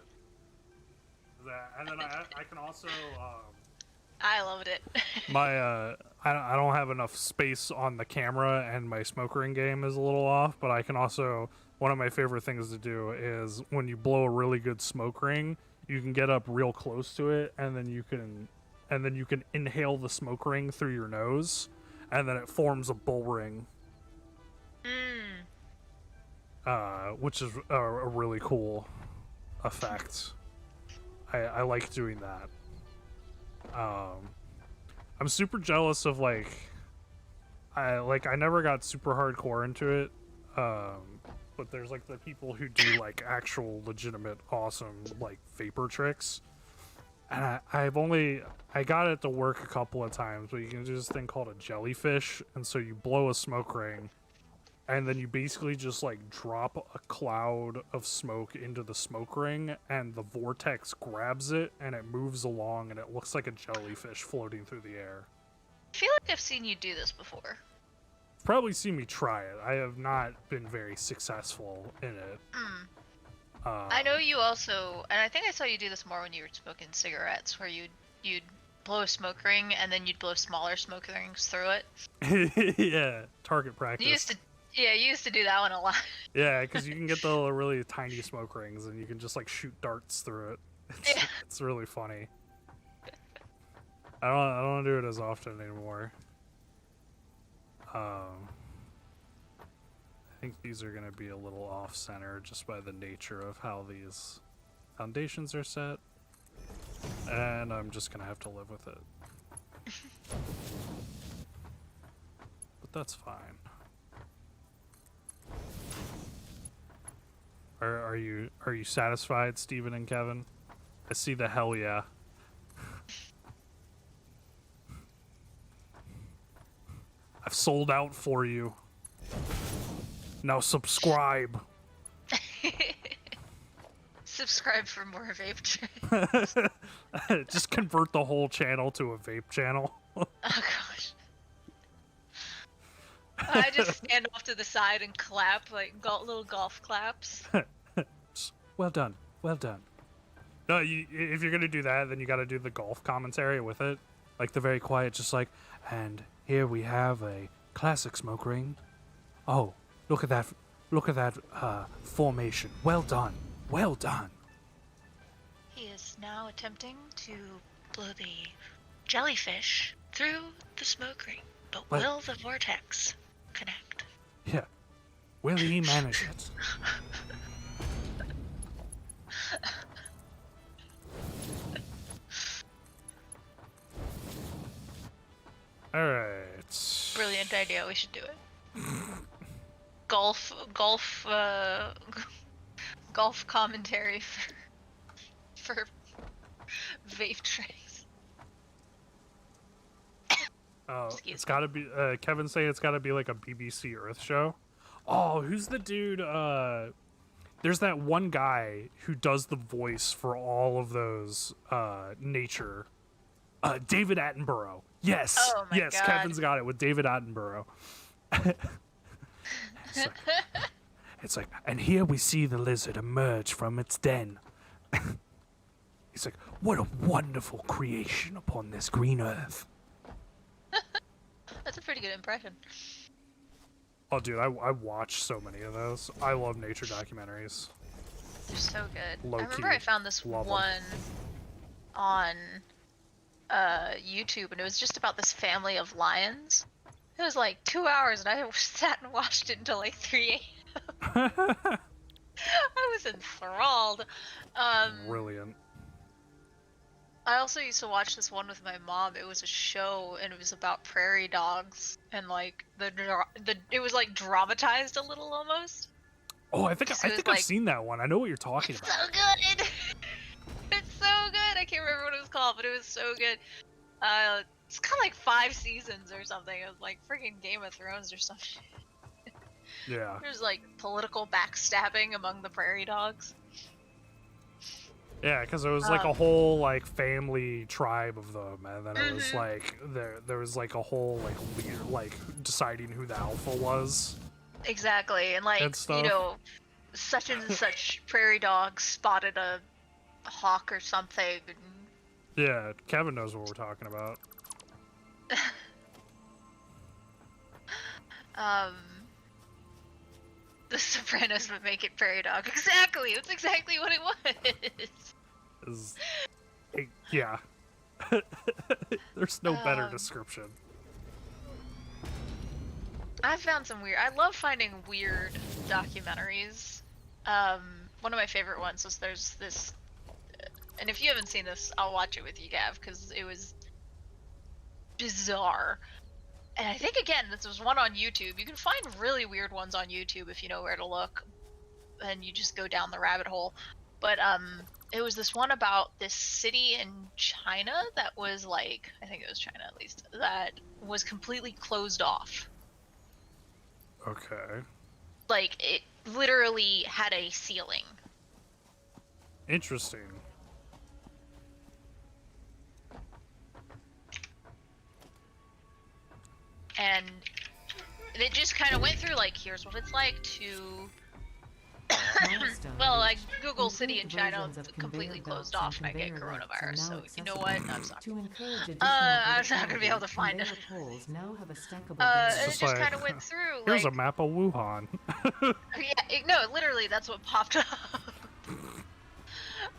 [SPEAKER 1] that, and then I can also
[SPEAKER 3] I loved it.
[SPEAKER 1] my I don't have enough space on the camera and my smoke ring game is a little off, but I can also, one of my favorite things to do is when you blow a really good smoke ring, you can get up real close to it and then you can inhale the smoke ring through your nose and then it forms a bull ring. Which is a really cool effect. I like doing that. I'm super jealous of I never got super hardcore into it. But there's like the people who do like actual legitimate awesome like vapor tricks. And I got it to work a couple of times, but you can do this thing called a jellyfish, and so you blow a smoke ring and then you basically just like drop a cloud of smoke into the smoke ring, and the vortex grabs it and it moves along, and it looks like a jellyfish floating through the air.
[SPEAKER 3] I feel like I've seen you do this before.
[SPEAKER 1] Probably seen me try it. I have not been very successful in it.
[SPEAKER 3] I know you also, and I think I saw you do this more when you were smoking cigarettes, where you'd blow a smoke ring and then you'd blow smaller smoke rings through it.
[SPEAKER 1] Yeah, target practice.
[SPEAKER 3] You used to do that one a lot.
[SPEAKER 1] Yeah, because you can get the really tiny smoke rings and you can just like shoot darts through it. It's really funny. I don't do it as often anymore. I think these are going to be a little off-center just by the nature of how these foundations are set. And I'm just going to have to live with it. But that's fine. Are you satisfied, Steven and Kevin? I see the hell yeah. I've sold out for you. Now subscribe.
[SPEAKER 3] Subscribe for more vape tricks.
[SPEAKER 1] Just convert the whole channel to a vape channel.
[SPEAKER 3] Oh gosh. I just stand off to the side and clap, like little golf claps.
[SPEAKER 1] Well done. Well done. No, if you're going to do that, then you got to do the golf commentary with it. Like the very quiet, just like, and here we have a classic smoke ring. Oh, look at that formation. Well done. Well done.
[SPEAKER 3] He is now attempting to blow the jellyfish through the smoke ring, but will the vortex connect?
[SPEAKER 1] Yeah. Will he manage it? Alright.
[SPEAKER 3] Brilliant idea. We should do it. Golf commentary for vape tricks.
[SPEAKER 1] Oh,
[SPEAKER 3] Excuse
[SPEAKER 1] it's gotta be, Kevin saying it's gotta be like a BBC Earth show. Oh, who's the dude, there's that one guy who does the voice for all of those, nature. David Attenborough. Yes.
[SPEAKER 3] Oh my
[SPEAKER 1] yes,
[SPEAKER 3] God.
[SPEAKER 1] Kevin's got it with David Attenborough. It's like, and here we see the lizard emerge from its den. He's like, what a wonderful creation upon this green earth.
[SPEAKER 3] That's a pretty good impression.
[SPEAKER 1] Oh, dude, I watch so many of those. I love nature documentaries.
[SPEAKER 3] They're so good.
[SPEAKER 1] Low
[SPEAKER 3] I remember
[SPEAKER 1] key.
[SPEAKER 3] I found this
[SPEAKER 1] Love 'em.
[SPEAKER 3] one on YouTube, and it was just about this family of lions. It was like 2 hours, and I sat and watched it until like 3 a.m. I was enthralled.
[SPEAKER 1] Brilliant.
[SPEAKER 3] I also used to watch this one with my mom. It was a show, and it was about prairie dogs, and like it was like dramatized a little almost.
[SPEAKER 1] Oh, I think
[SPEAKER 3] So it was
[SPEAKER 1] I've
[SPEAKER 3] like-
[SPEAKER 1] seen that one. I know what you're talking
[SPEAKER 3] It's
[SPEAKER 1] about.
[SPEAKER 3] so good. It's so good. I can't remember what it was called, but it was so good. It's kind of like 5 seasons or something. It was like freaking Game of Thrones or something.
[SPEAKER 1] Yeah.
[SPEAKER 3] There's like political backstabbing among the prairie dogs.
[SPEAKER 1] Yeah, because it was like a whole like family tribe of them, and then it was like there was like a whole like weird like deciding who the alpha was.
[SPEAKER 3] Exactly, and like
[SPEAKER 1] And stuff.
[SPEAKER 3] you know, such and such prairie dog spotted a hawk or something. And
[SPEAKER 1] Yeah, Kevin knows what we're talking about.
[SPEAKER 3] The Sopranos would make it prairie dog. Exactly, that's exactly what it was.
[SPEAKER 1] Yeah. There's no better description.
[SPEAKER 3] I found some weird. I love finding weird documentaries. One of my favorite ones was there's this, and if you haven't seen this, I'll watch it with you, Gav, because it was bizarre. And I think again, this was one on YouTube. You can find really weird ones on YouTube if you know where to look, and you just go down the rabbit hole. But it was this one about this city in China that was like, I think it was China at least, that was completely closed off.
[SPEAKER 1] Okay.
[SPEAKER 3] Like, it literally had a ceiling.
[SPEAKER 1] Interesting.
[SPEAKER 3] And it just kind of went through, like, here's what it's like to...
[SPEAKER 2] Milestone
[SPEAKER 3] well, like,
[SPEAKER 2] reached.
[SPEAKER 3] Google City in
[SPEAKER 2] Improved
[SPEAKER 3] China
[SPEAKER 2] versions of
[SPEAKER 3] completely
[SPEAKER 2] conveyor
[SPEAKER 3] closed
[SPEAKER 2] belts
[SPEAKER 3] off and I get
[SPEAKER 2] conveyor lifts are
[SPEAKER 3] coronavirus,
[SPEAKER 2] now
[SPEAKER 3] so you know
[SPEAKER 2] accessible.
[SPEAKER 3] what? I'm sorry.
[SPEAKER 2] To encourage additional
[SPEAKER 3] I'm not gonna be able to
[SPEAKER 2] verticality,
[SPEAKER 3] find it.
[SPEAKER 2] conveyor poles now have a stackable
[SPEAKER 1] It's
[SPEAKER 3] And it
[SPEAKER 2] base.
[SPEAKER 1] just
[SPEAKER 3] just
[SPEAKER 1] like,
[SPEAKER 3] kind of went through,
[SPEAKER 1] here's a
[SPEAKER 3] like...
[SPEAKER 1] map of Wuhan.
[SPEAKER 3] Yeah, no, literally, that's what popped up.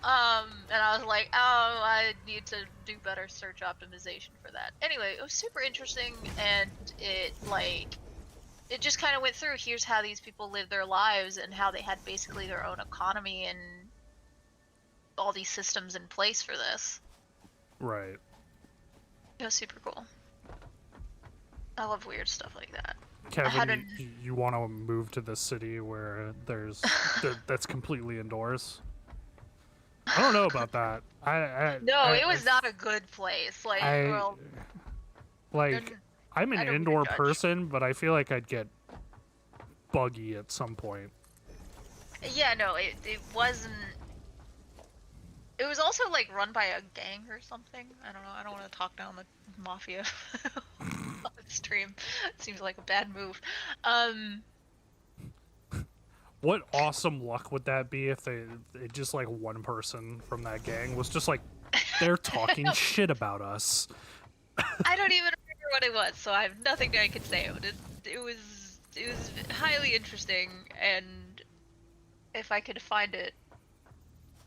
[SPEAKER 3] And I was like, oh, I need to do better search optimization for that. Anyway, it was super interesting, and it just kind of went through, here's how these people live their lives, and how they had basically their own economy, and all these systems in place for this.
[SPEAKER 1] Right.
[SPEAKER 3] It was super cool. I love weird stuff like that.
[SPEAKER 1] Kevin, you want to move to the city where that's completely indoors? I don't know about that.
[SPEAKER 3] It was not a good place. Like, I'm
[SPEAKER 1] I'm an
[SPEAKER 3] I don't mean to
[SPEAKER 1] indoor
[SPEAKER 3] judge.
[SPEAKER 1] person, but I feel like I'd get buggy at some point.
[SPEAKER 3] Yeah, no, it wasn't. It was also like run by a gang or something. I don't know. I don't want to talk down the mafia on the stream. It seems like a bad move.
[SPEAKER 1] What awesome luck would that be if it just like one person from that gang was just like, they're talking shit about us.
[SPEAKER 3] I don't even remember what it was, so I have nothing I can say. But it was highly interesting, and if I could find it,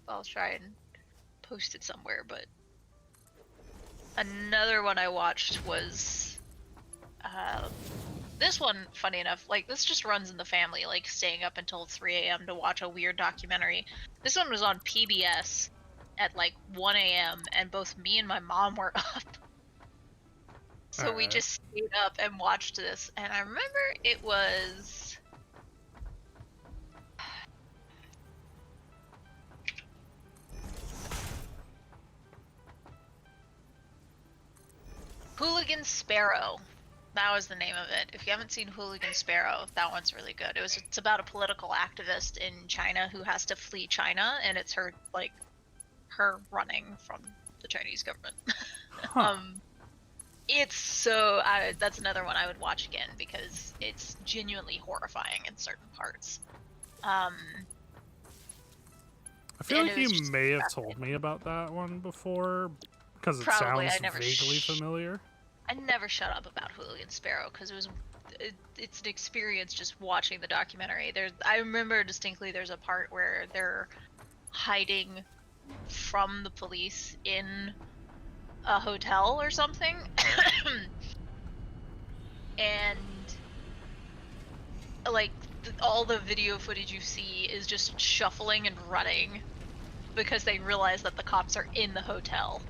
[SPEAKER 3] I'll try and post it somewhere. But another one I watched was this one, funny enough, like, this just runs in the family, like, staying up until 3 a.m. to watch a weird documentary. This one was on PBS at, like, 1 a.m., and both me and my mom were up. So we just stayed up and watched this, and I remember it was... Hooligan Sparrow. That was the name of it. If you haven't seen Hooligan Sparrow, that one's really good. It's about a political activist in China who has to flee China, and it's her running from the Chinese government.
[SPEAKER 1] Huh.
[SPEAKER 3] It's so that's another one I would watch again because it's genuinely horrifying in certain parts.
[SPEAKER 1] I feel
[SPEAKER 3] and
[SPEAKER 1] like
[SPEAKER 3] it was
[SPEAKER 1] you
[SPEAKER 3] just
[SPEAKER 1] may have
[SPEAKER 3] distracting.
[SPEAKER 1] told me about that one before, because it
[SPEAKER 3] Probably, I
[SPEAKER 1] sounds
[SPEAKER 3] never
[SPEAKER 1] vaguely familiar.
[SPEAKER 3] I never shut up about Hooligan Sparrow because it's an experience just watching the documentary. I remember distinctly there's a part where they're hiding from the police in a hotel or something, and like all the video footage you see is just shuffling and running because they realize that the cops are in the hotel.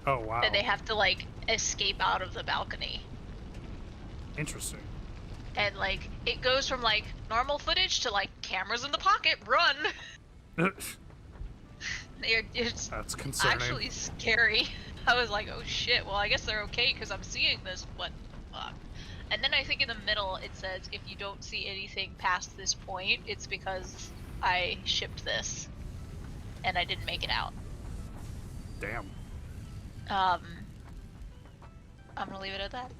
[SPEAKER 1] Oh, wow.
[SPEAKER 3] And they have to, like, escape out of the balcony.
[SPEAKER 1] Interesting.
[SPEAKER 3] And, like, it goes from, like, normal footage to, like, cameras in the pocket, run! It's
[SPEAKER 1] That's concerning.
[SPEAKER 3] actually scary. I was like, oh shit, well, I guess they're okay because I'm seeing this, what the fuck? And then I think in the middle it says, if you don't see anything past this point, it's because I shipped this. And I didn't make it out.
[SPEAKER 1] Damn.
[SPEAKER 3] I'm gonna leave it at that.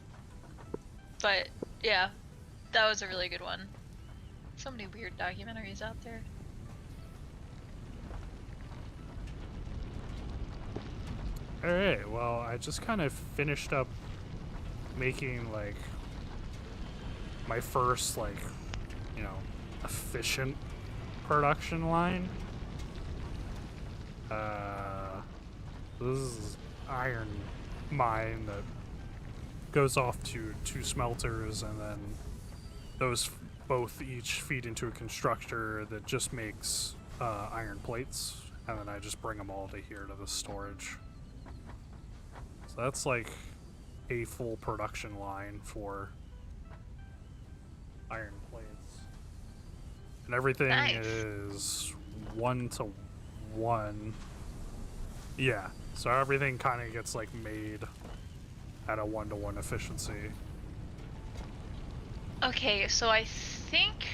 [SPEAKER 3] But yeah, that was a really good one. So many weird documentaries out there.
[SPEAKER 1] Alright, well, I just kind of finished up making, like, my first, like, you know, efficient production line. This is iron mine that goes off to two smelters, and then those both each feed into a constructor that just makes iron plates, and then I just bring them all to here to the storage. So that's like a full production line for iron plates. And everything
[SPEAKER 3] Nice.
[SPEAKER 1] is 1-to-1. Yeah, so everything kind of gets like made at a 1-to-1 efficiency.
[SPEAKER 3] Okay, so I think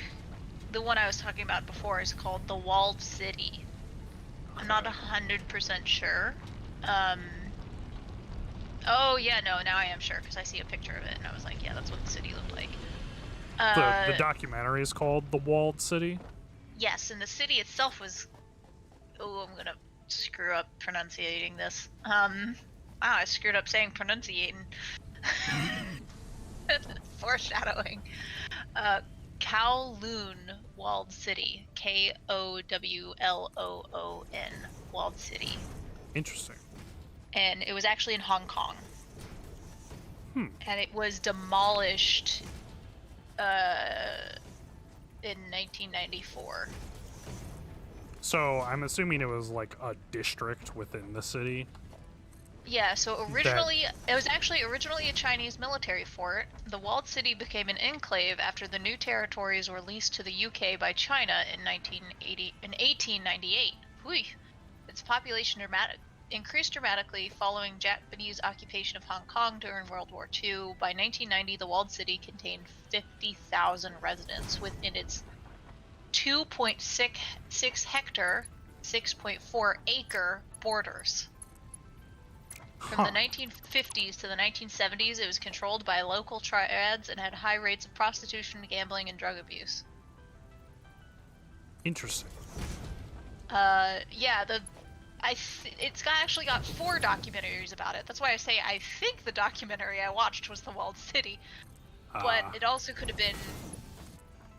[SPEAKER 3] the one I was talking about before is called the Walled City. I'm not 100% sure. Oh yeah, no, now I am sure because I see a picture of it and I was like, yeah, that's what the city looked like.
[SPEAKER 1] The documentary is called The Walled City?
[SPEAKER 3] Yes, and the city itself was... Oh, I'm gonna screw up pronunciating this. Wow, I screwed up saying pronunciating. Foreshadowing. Kowloon Walled City. Kowloon Walled City.
[SPEAKER 1] Interesting.
[SPEAKER 3] And it was actually in Hong Kong.
[SPEAKER 1] Hmm.
[SPEAKER 3] And it was demolished in 1994.
[SPEAKER 1] So I'm assuming it was like a district within the city.
[SPEAKER 3] Yeah, so originally, it was actually originally a Chinese military fort. The walled city became an enclave after the new territories were leased to the UK by China in 1898. Whew. Its population increased dramatically following Japanese occupation of Hong Kong during World War II. By 1990, the walled city contained 50,000 residents within its 2.66 hectare, 6.4 acre borders. From the 1950s to the 1970s, it was controlled by local triads and had high rates of prostitution, gambling, and drug abuse.
[SPEAKER 1] Interesting.
[SPEAKER 3] Yeah, it's actually got 4 documentaries about it. That's why I say I think the documentary I watched was The Walled City, but it also could have been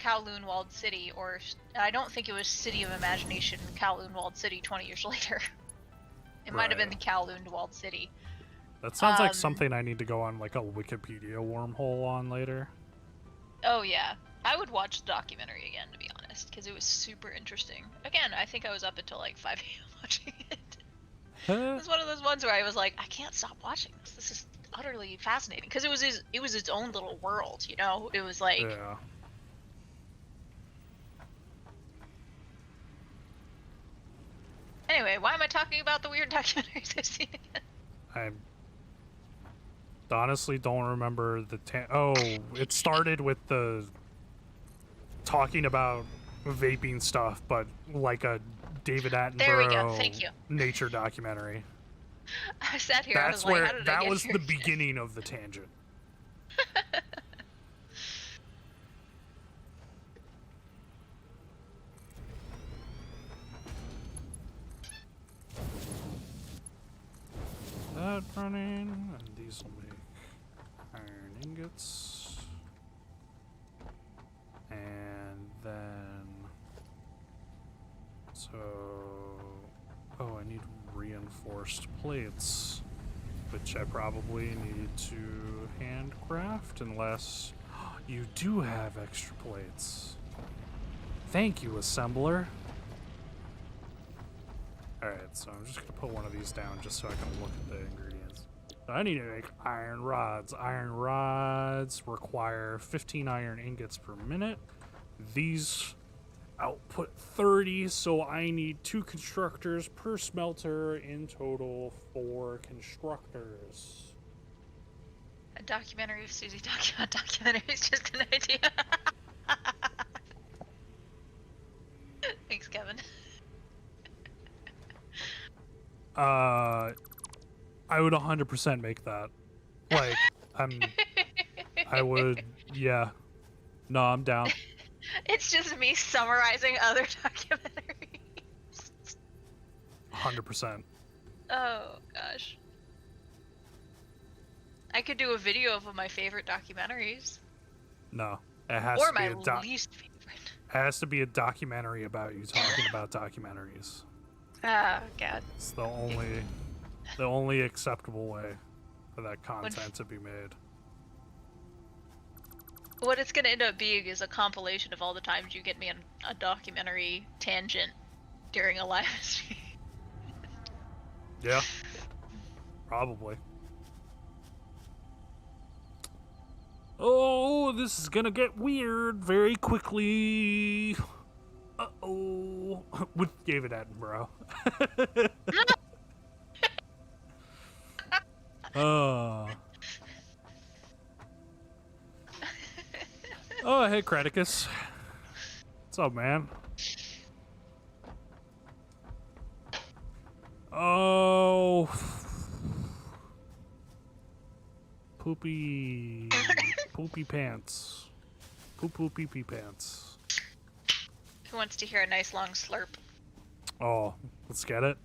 [SPEAKER 3] Kowloon Walled City, or I don't think it was City of Imagination, Kowloon Walled City 20 years later. It might have been the Kowloon Walled City.
[SPEAKER 1] That sounds like something I need to go on like a Wikipedia wormhole on later.
[SPEAKER 3] Oh yeah, I would watch the documentary again, to be honest, because it was super interesting. Again, I think I was up until like 5 a.m. watching it. It was one of those ones where I was like, I can't stop watching this. This is utterly fascinating, because it was its own little world, you know. It was like.
[SPEAKER 1] Yeah.
[SPEAKER 3] Anyway, why am I talking about the weird documentaries I've seen again?
[SPEAKER 1] I honestly don't remember the it started with the talking about vaping stuff, but like a David Attenborough
[SPEAKER 3] There we go. Thank you.
[SPEAKER 1] nature documentary.
[SPEAKER 3] I sat here.
[SPEAKER 1] That's
[SPEAKER 3] I was
[SPEAKER 1] where
[SPEAKER 3] like, how did I
[SPEAKER 1] that
[SPEAKER 3] get
[SPEAKER 1] was
[SPEAKER 3] here?
[SPEAKER 1] the beginning of the tangent. That running, and these will make iron ingots, and then I need reinforced plates, which I probably need to handcraft unless you do have extra plates. Thank you, assembler. Alright, so I'm just gonna put one of these down just so I can look at the ingredients. So I need to make iron rods. Iron rods require 15 iron ingots per minute. These output 30, so I need 2 constructors per smelter, in total 4 constructors.
[SPEAKER 3] A documentary of Susie talking about documentaries, just an idea. Thanks, Kevin.
[SPEAKER 1] I would 100% make that. Like, I would, yeah. No, I'm down.
[SPEAKER 3] It's just me summarizing other documentaries.
[SPEAKER 1] 100%.
[SPEAKER 3] Oh, gosh. I could do a video of my favorite documentaries.
[SPEAKER 1] No. It has
[SPEAKER 3] Or
[SPEAKER 1] to be
[SPEAKER 3] my least favorite.
[SPEAKER 1] It has to be a documentary about you talking about documentaries.
[SPEAKER 3] Oh, God.
[SPEAKER 1] It's the only acceptable way for that content to be made.
[SPEAKER 3] What it's gonna end up being is a compilation of all the times you get me on a documentary tangent during a live stream.
[SPEAKER 1] Yeah. Probably. Oh, this is gonna get weird very quickly. Uh-oh. With David Attenborough. Oh, hey, Kraticus. What's up, man? Oh. Poopy pants. Pee pee pants.
[SPEAKER 3] Who wants to hear a nice long slurp?
[SPEAKER 1] Oh, let's get it.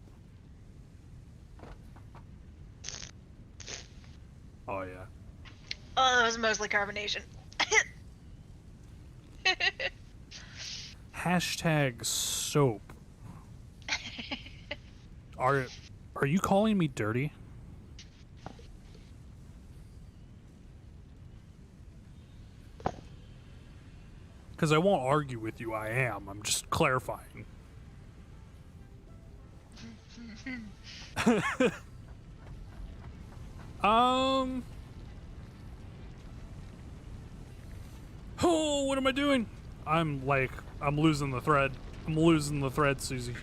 [SPEAKER 1] Oh, yeah.
[SPEAKER 3] Oh, that was mostly carbonation.
[SPEAKER 1] Hashtag soap. Are you calling me dirty? Because I won't argue with you, I am. I'm just clarifying. Oh, what am I doing? I'm losing the thread. I'm losing the thread, Susie.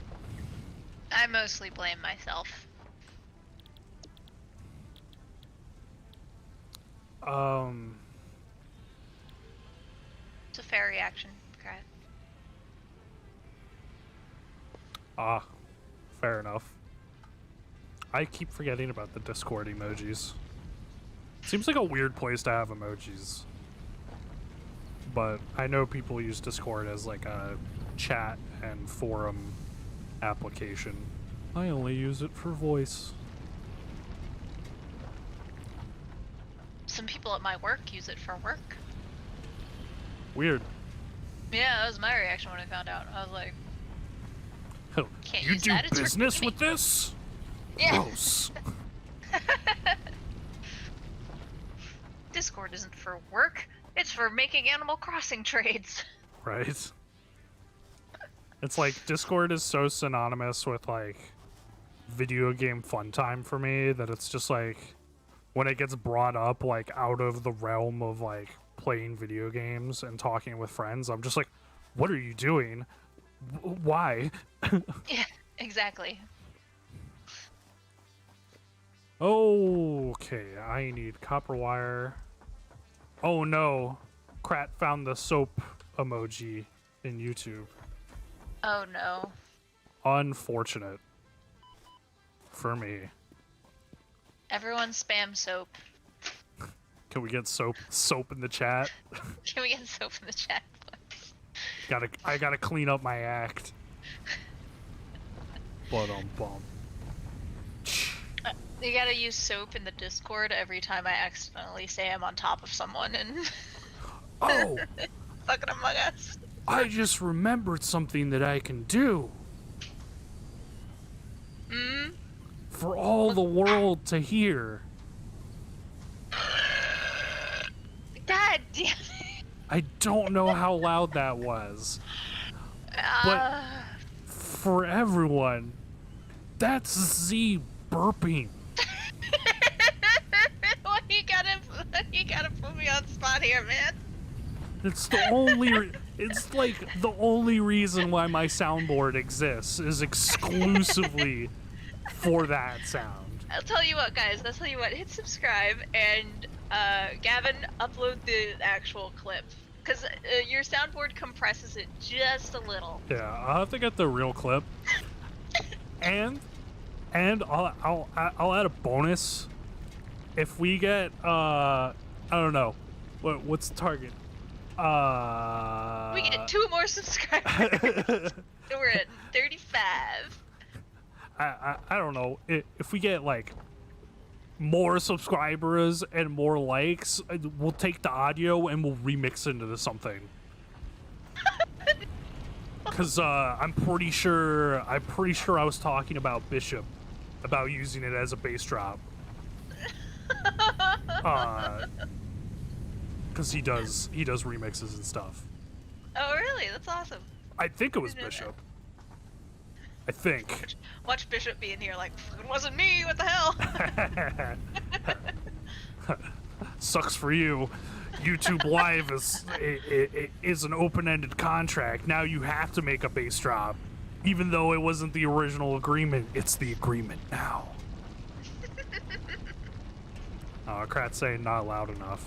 [SPEAKER 3] I mostly blame myself. It's a fair reaction. Okay.
[SPEAKER 1] Fair enough. I keep forgetting about the Discord emojis. Seems like a weird place to have emojis. But I know people use Discord as like a chat and forum application. I only use it for voice.
[SPEAKER 3] Some people at my work use it for work.
[SPEAKER 1] Weird.
[SPEAKER 3] Yeah, that was my reaction when I found out. I was like, can't
[SPEAKER 1] You
[SPEAKER 3] use
[SPEAKER 1] do
[SPEAKER 3] that, it's
[SPEAKER 1] business
[SPEAKER 3] working
[SPEAKER 1] with this?
[SPEAKER 3] Yeah.
[SPEAKER 1] Gross.
[SPEAKER 3] Discord isn't for work. It's for making Animal Crossing trades.
[SPEAKER 1] Right? It's like Discord is so synonymous with like video game fun time for me that it's just like when it gets brought up like out of the realm of like playing video games and talking with friends, I'm just like, what are you doing? Why?
[SPEAKER 3] Yeah, exactly.
[SPEAKER 1] Okay, I need copper wire. Oh no, Krat found the soap emoji in YouTube.
[SPEAKER 3] Oh no.
[SPEAKER 1] Unfortunate. For me.
[SPEAKER 3] Everyone spam soap.
[SPEAKER 1] Can we get soap in the chat?
[SPEAKER 3] Can we get soap in the chat, please?
[SPEAKER 1] I gotta clean up my act. Bum.
[SPEAKER 3] You gotta use soap in the Discord every time I accidentally say I'm on top of someone and
[SPEAKER 1] Oh!
[SPEAKER 3] fucking Among Us.
[SPEAKER 1] I just remembered something that I can do. For all the world to hear.
[SPEAKER 3] God damn it.
[SPEAKER 1] I don't know how loud that was. But for everyone, that's Z burping.
[SPEAKER 3] Why you gotta put me on spot here, man?
[SPEAKER 1] It's the only it's like the only reason why my soundboard exists is exclusively for that sound.
[SPEAKER 3] I'll tell you what, guys. I'll tell you what. Hit subscribe and Gavin, upload the actual clip because your soundboard compresses it just a little.
[SPEAKER 1] Yeah, I'll have to get the real clip. and I'll add a bonus if we get I don't know what's the target.
[SPEAKER 3] We get 2 more subscribers. We're at 35.
[SPEAKER 1] I don't know if we get like more subscribers and more likes, we'll take the audio and we'll remix it into something. Cause I'm pretty sure I was talking about Bishop, about using it as a bass drop. Cause he does remixes and stuff.
[SPEAKER 3] Oh really? That's awesome.
[SPEAKER 1] I think it was Bishop. I think.
[SPEAKER 3] Watch Bishop be in here like, it wasn't me, what the hell?
[SPEAKER 1] Sucks for you. YouTube Live is an open-ended contract. Now you have to make a bass drop. Even though it wasn't the original agreement, it's the agreement now. Krat's saying not loud enough.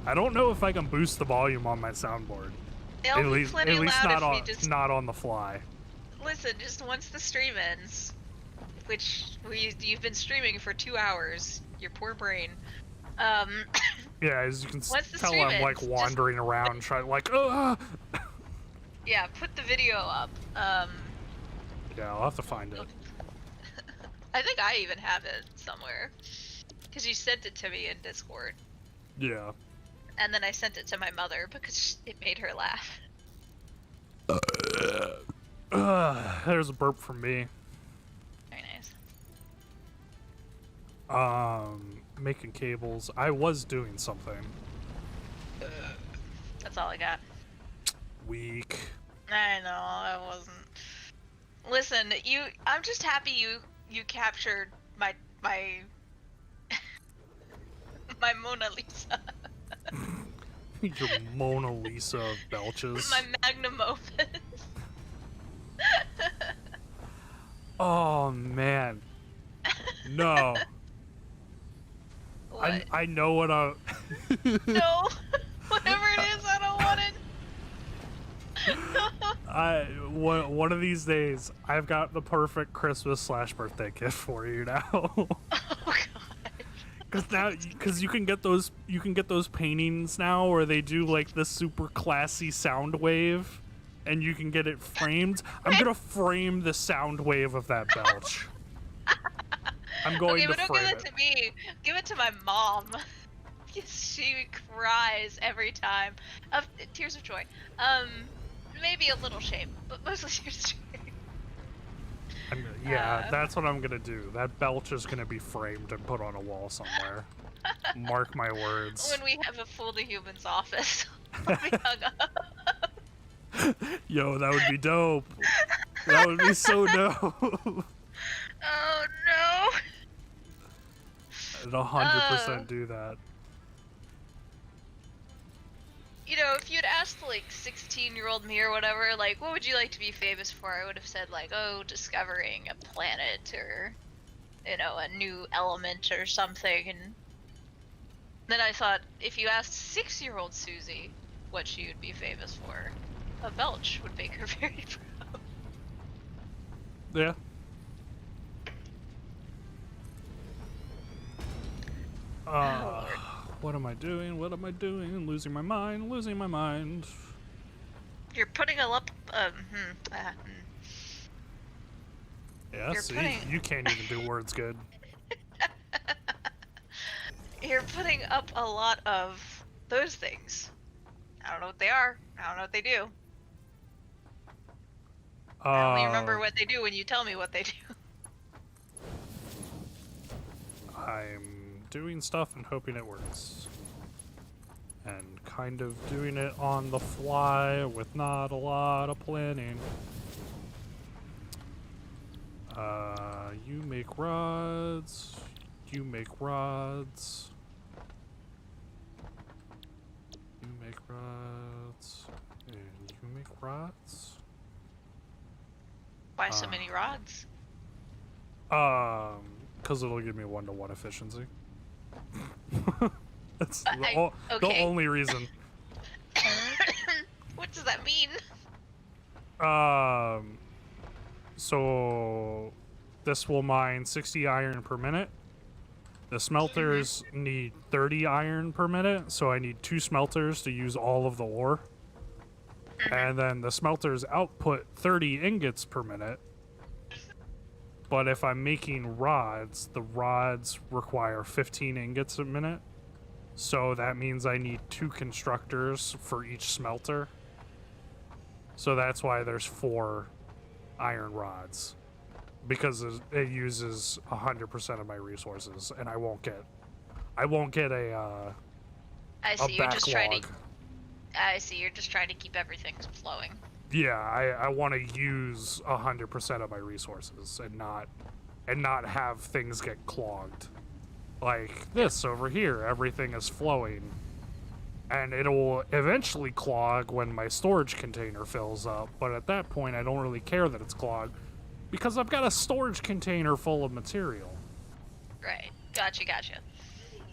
[SPEAKER 1] I don't know if I can boost the volume on my soundboard.
[SPEAKER 3] It'll be plenty loud
[SPEAKER 1] not
[SPEAKER 3] if we
[SPEAKER 1] on
[SPEAKER 3] just
[SPEAKER 1] not on the fly.
[SPEAKER 3] listen. Just once the stream ends, which you've been streaming for 2 hours. Your poor brain.
[SPEAKER 1] Yeah, as you can
[SPEAKER 3] Once the
[SPEAKER 1] tell,
[SPEAKER 3] stream
[SPEAKER 1] I'm like
[SPEAKER 3] ends,
[SPEAKER 1] wandering around trying like,
[SPEAKER 3] yeah, put the video up.
[SPEAKER 1] Yeah, I'll have to find it.
[SPEAKER 3] I think I even have it somewhere, because you sent it to me in Discord.
[SPEAKER 1] Yeah.
[SPEAKER 3] And then I sent it to my mother because it made her laugh.
[SPEAKER 1] There's a burp from me.
[SPEAKER 3] Very nice.
[SPEAKER 1] Making cables. I was doing something.
[SPEAKER 3] That's all I got.
[SPEAKER 1] Weak.
[SPEAKER 3] I know, I wasn't. Listen, I'm just happy you captured my my Mona Lisa.
[SPEAKER 1] Your Mona Lisa belches.
[SPEAKER 3] My magnum opus.
[SPEAKER 1] Oh man. No.
[SPEAKER 3] What?
[SPEAKER 1] I know what I.
[SPEAKER 3] No. Whatever it is, I don't want it.
[SPEAKER 1] One of these days, I've got the perfect Christmas/birthday gift for you now.
[SPEAKER 3] Oh god.
[SPEAKER 1] Because you can get those paintings now where they do like the super classy sound wave, and you can get it framed. I'm gonna frame the sound wave of that belch. I'm going to
[SPEAKER 3] but don't
[SPEAKER 1] frame
[SPEAKER 3] give it to me. Give it to my mom. She cries every time. Tears of joy. Maybe a little shame, but mostly tears of joy.
[SPEAKER 1] That's what I'm gonna do. That belch is gonna be framed and put on a wall somewhere. Mark my words.
[SPEAKER 3] When we have a Fool the Humans office, I'll be hung up.
[SPEAKER 1] Yo, that would be dope. That would be so dope.
[SPEAKER 3] Oh no!
[SPEAKER 1] I'd 100% do that.
[SPEAKER 3] You know, if you'd asked like 16-year-old me or whatever, like, what would you like to be famous for? I would have said like, oh, discovering a planet or, you know, a new element or something. And then I thought, if you asked 6-year-old Susie what she would be famous for, a belch would make her very proud.
[SPEAKER 1] Yeah. What am I doing? What am I doing? Losing my mind. Losing my mind.
[SPEAKER 3] You're putting up.
[SPEAKER 1] Yeah,
[SPEAKER 3] You're
[SPEAKER 1] see, you can't even do words good.
[SPEAKER 3] You're putting up a lot of those things. I don't know what they are. I don't know what they do. I only remember what they do when you tell me what they do.
[SPEAKER 1] I'm doing stuff and hoping it works. And kind of doing it on the fly with not a lot of planning. You make rods. You make rods. You make rods. And you make rods.
[SPEAKER 3] Why so many rods?
[SPEAKER 1] Because it'll give me 1-to-1 efficiency. That's the only reason.
[SPEAKER 3] What does that mean?
[SPEAKER 1] So this will mine 60 iron per minute. The smelters need 30 iron per minute, so I need 2 smelters to use all of the ore. And then the smelters output 30 ingots per minute. But if I'm making rods, the rods require 15 ingots a minute. So that means I need 2 constructors for each smelter. So that's why there's 4 iron rods. Because it uses 100% of my resources, and I won't get a
[SPEAKER 3] I see.
[SPEAKER 1] backlog.
[SPEAKER 3] I see. You're just trying to keep everything flowing.
[SPEAKER 1] Yeah, I want to use 100% of my resources and not have things get clogged. Like this over here, everything is flowing. And it'll eventually clog when my storage container fills up, but at that point I don't really care that it's clogged because I've got a storage container full of material.
[SPEAKER 3] Right. Gotcha.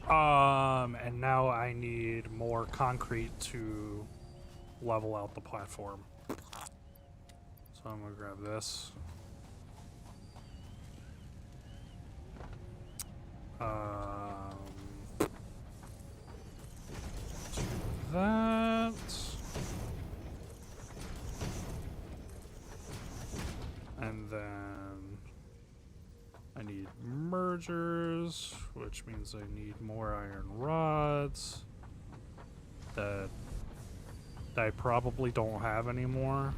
[SPEAKER 1] And now I need more concrete to level out the platform. So I'm gonna grab this. Do that. And then I need mergers, which means I need more iron rods that I probably don't have anymore,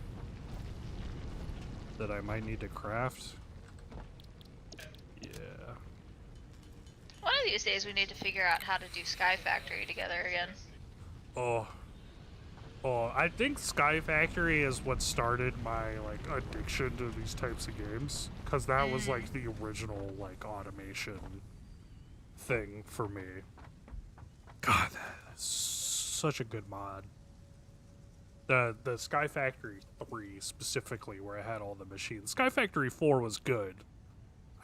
[SPEAKER 1] that I might need to craft. Yeah.
[SPEAKER 3] One of these days we need to figure out how to do Sky Factory together again.
[SPEAKER 1] Oh, I think Sky Factory is what started my, like, addiction to these types of games. Because that was, like, the original, like, automation thing for me. God, that's such a good mod. The Sky Factory 3, specifically, where I had all the machines. Sky Factory 4 was good.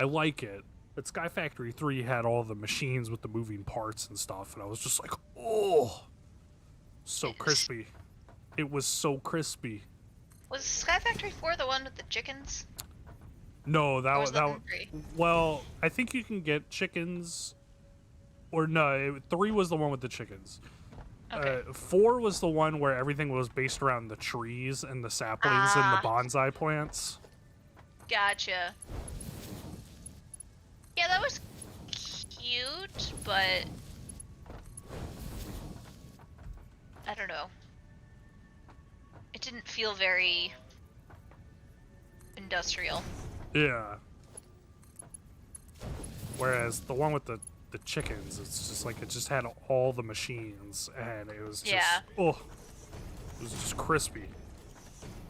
[SPEAKER 1] I like it. But Sky Factory 3 had all the machines with the moving parts and stuff. And I was just like, oh, so crispy. It was so crispy.
[SPEAKER 3] Was Sky Factory 4 the one with the chickens?
[SPEAKER 1] No, that was
[SPEAKER 3] that 3?
[SPEAKER 1] Well, I think you can get chickens, or no, 3 was the one with the chickens.
[SPEAKER 3] Okay.
[SPEAKER 1] 4 was the one where everything was based around the trees and the saplings and the bonsai plants.
[SPEAKER 3] Gotcha. Yeah, that was cute, but I don't know. It didn't feel very industrial.
[SPEAKER 1] Yeah. Whereas the one with the chickens, it's just like it just had all the machines and it was just oh, it was just crispy.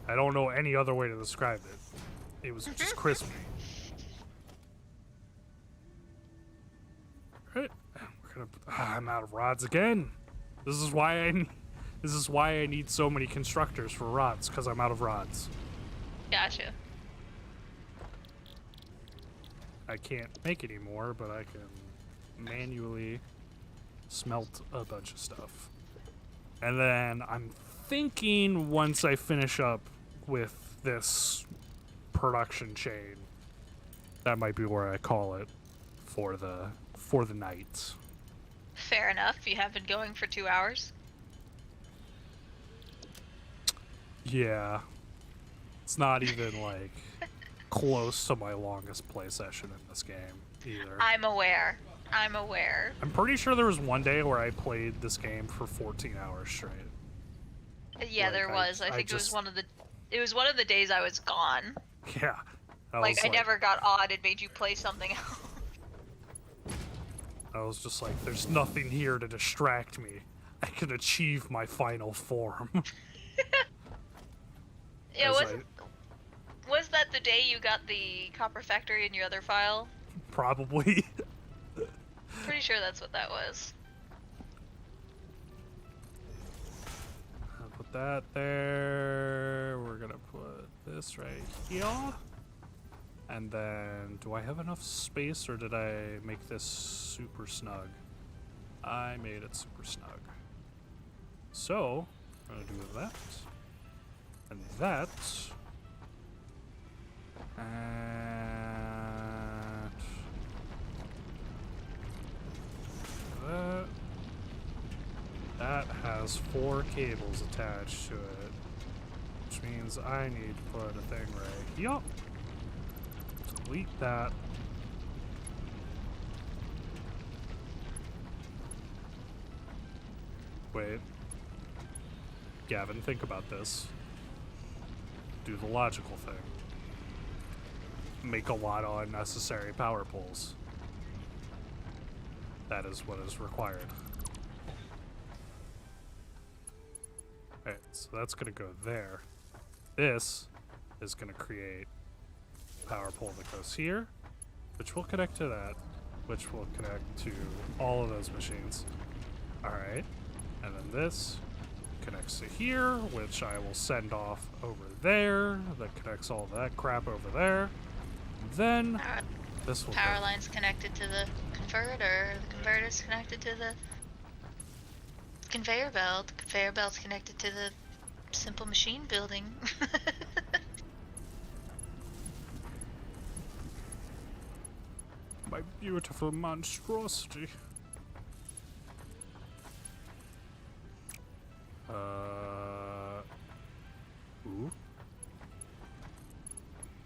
[SPEAKER 1] I don't know any other way to describe it. It was just crispy. Right. We're gonna I'm out of rods again. This is why I need so many constructors for rods, because I'm out of rods.
[SPEAKER 3] Gotcha.
[SPEAKER 1] I can't make any more, but I can manually smelt a bunch of stuff. And then I'm thinking once I finish up with this production chain, that might be where I call it for the night.
[SPEAKER 3] Fair enough. You have been going for 2 hours.
[SPEAKER 1] Yeah. It's not even like close to my longest play session in this game either.
[SPEAKER 3] I'm aware.
[SPEAKER 1] I'm pretty sure there was one day where I played this game for 14 hours straight.
[SPEAKER 3] Yeah,
[SPEAKER 1] Like,
[SPEAKER 3] there was. I think
[SPEAKER 1] just,
[SPEAKER 3] it was one of the days I was gone.
[SPEAKER 1] Yeah.
[SPEAKER 3] I never got odd and made you play something else.
[SPEAKER 1] I was just like, there's nothing here to distract me. I can achieve my final form.
[SPEAKER 3] Yeah, was that the day you got the copper factory in your other file?
[SPEAKER 1] Probably.
[SPEAKER 3] Pretty sure that's what that was.
[SPEAKER 1] I'll put that there. We're gonna put this right here. And then, do I have enough space, or did I make this super snug? I made it super snug. So, I'm gonna do that. And that. And that has 4 cables attached to it, which means I need to put a thing right here. Delete that. Wait. Gavin, think about this. Do the logical thing. Make a lot of unnecessary power poles. That is what is required. Alright, so that's gonna go there. This is gonna create a power pole that goes here, which will connect to that, which will connect to all of those machines. Alright, and then this connects to here, which I will send off over there. That connects all that crap over there. Then This will
[SPEAKER 3] Power
[SPEAKER 1] go.
[SPEAKER 3] line's connected to the converter. The converter's connected to the conveyor belt. The conveyor belt's connected to the simple machine building.
[SPEAKER 1] My beautiful monstrosity. Ooh.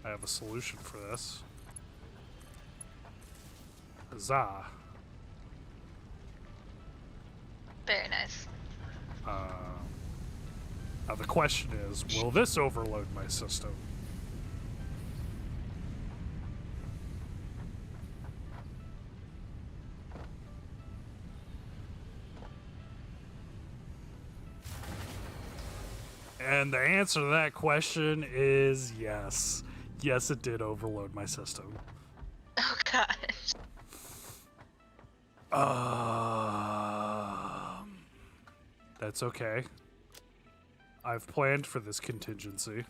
[SPEAKER 1] I have a solution for this. Huzzah.
[SPEAKER 3] Very nice.
[SPEAKER 1] Now the question is, will this overload my system? And the answer to that question is yes. Yes, it did overload my system.
[SPEAKER 3] Oh gosh.
[SPEAKER 1] That's okay. I've planned for this contingency.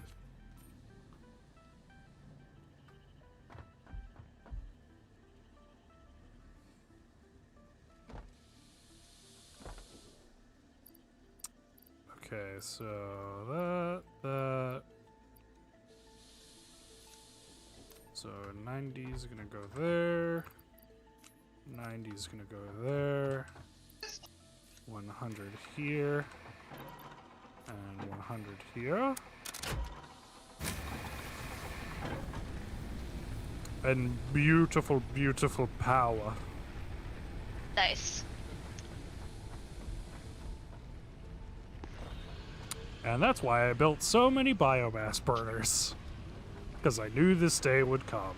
[SPEAKER 1] Okay, so that. So 90 is gonna go there. 90 is gonna go there. 100 here. And 100 here. And beautiful, beautiful power.
[SPEAKER 3] Nice.
[SPEAKER 1] And that's why I built so many biomass burners. Because I knew this day would come.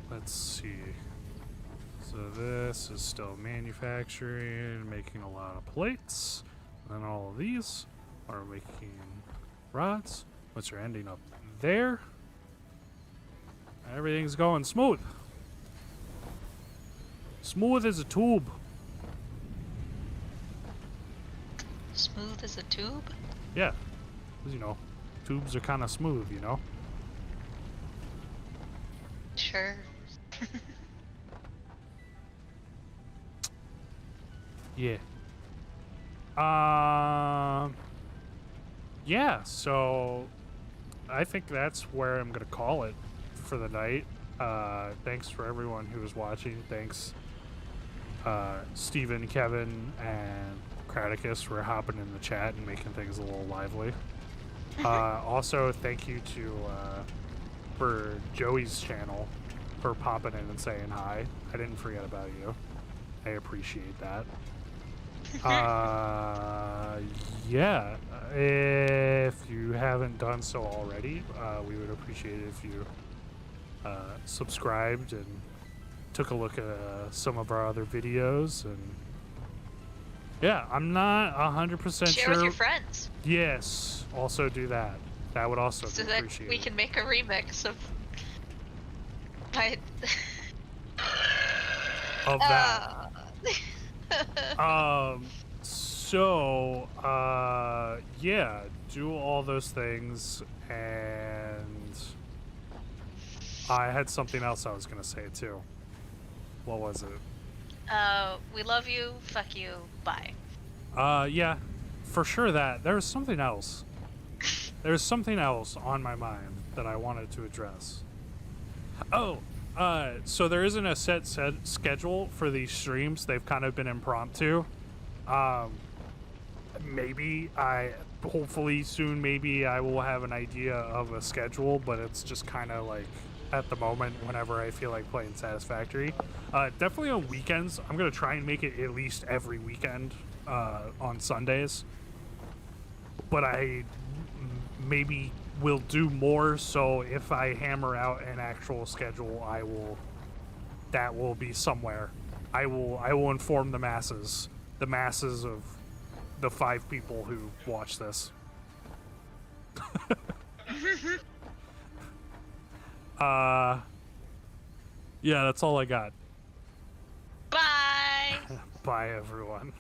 [SPEAKER 1] Let's see. So this is still manufacturing, making a lot of plates. And then all of these are making rods, which are ending up there. Everything's going smooth. Smooth as a tube.
[SPEAKER 3] Smooth as a tube?
[SPEAKER 1] Yeah. 'Cause, you know, tubes are kind of smooth, you know?
[SPEAKER 3] Sure.
[SPEAKER 1] Yeah. Yeah, so I think that's where I'm gonna call it for the night. Thanks for everyone who was watching. Thanks, Steven, Kevin, and Kraticus for hopping in the chat and making things a little lively. Also, thank you to for Joey's channel for popping in and saying hi. I didn't forget about you. I appreciate that. Yeah, if you haven't done so already, we would appreciate it if you subscribed and took a look at some of our other videos. And yeah, I'm not 100%
[SPEAKER 3] Share
[SPEAKER 1] sure.
[SPEAKER 3] with your friends
[SPEAKER 1] Yes, also do that. That would also
[SPEAKER 3] so
[SPEAKER 1] be
[SPEAKER 3] that
[SPEAKER 1] appreciated.
[SPEAKER 3] we can make a remix of my
[SPEAKER 1] Of that. So, yeah, do all those things, and I had something else I was gonna say too. What was it?
[SPEAKER 3] we love you, fuck you, bye.
[SPEAKER 1] Yeah, for sure that. There's something else. There's something else on my mind that I wanted to address. Oh, so there isn't a set schedule for these streams. They've kind of been impromptu. Hopefully soon, maybe I will have an idea of a schedule, but it's just kind of like at the moment whenever I feel like playing Satisfactory. Definitely on weekends. I'm going to try and make it at least every weekend on Sundays. But I maybe will do more, so if I hammer out an actual schedule, that will be somewhere. I will inform the masses of the 5 people who watch this. Yeah, that's all I got.
[SPEAKER 3] Bye.
[SPEAKER 1] Bye, everyone.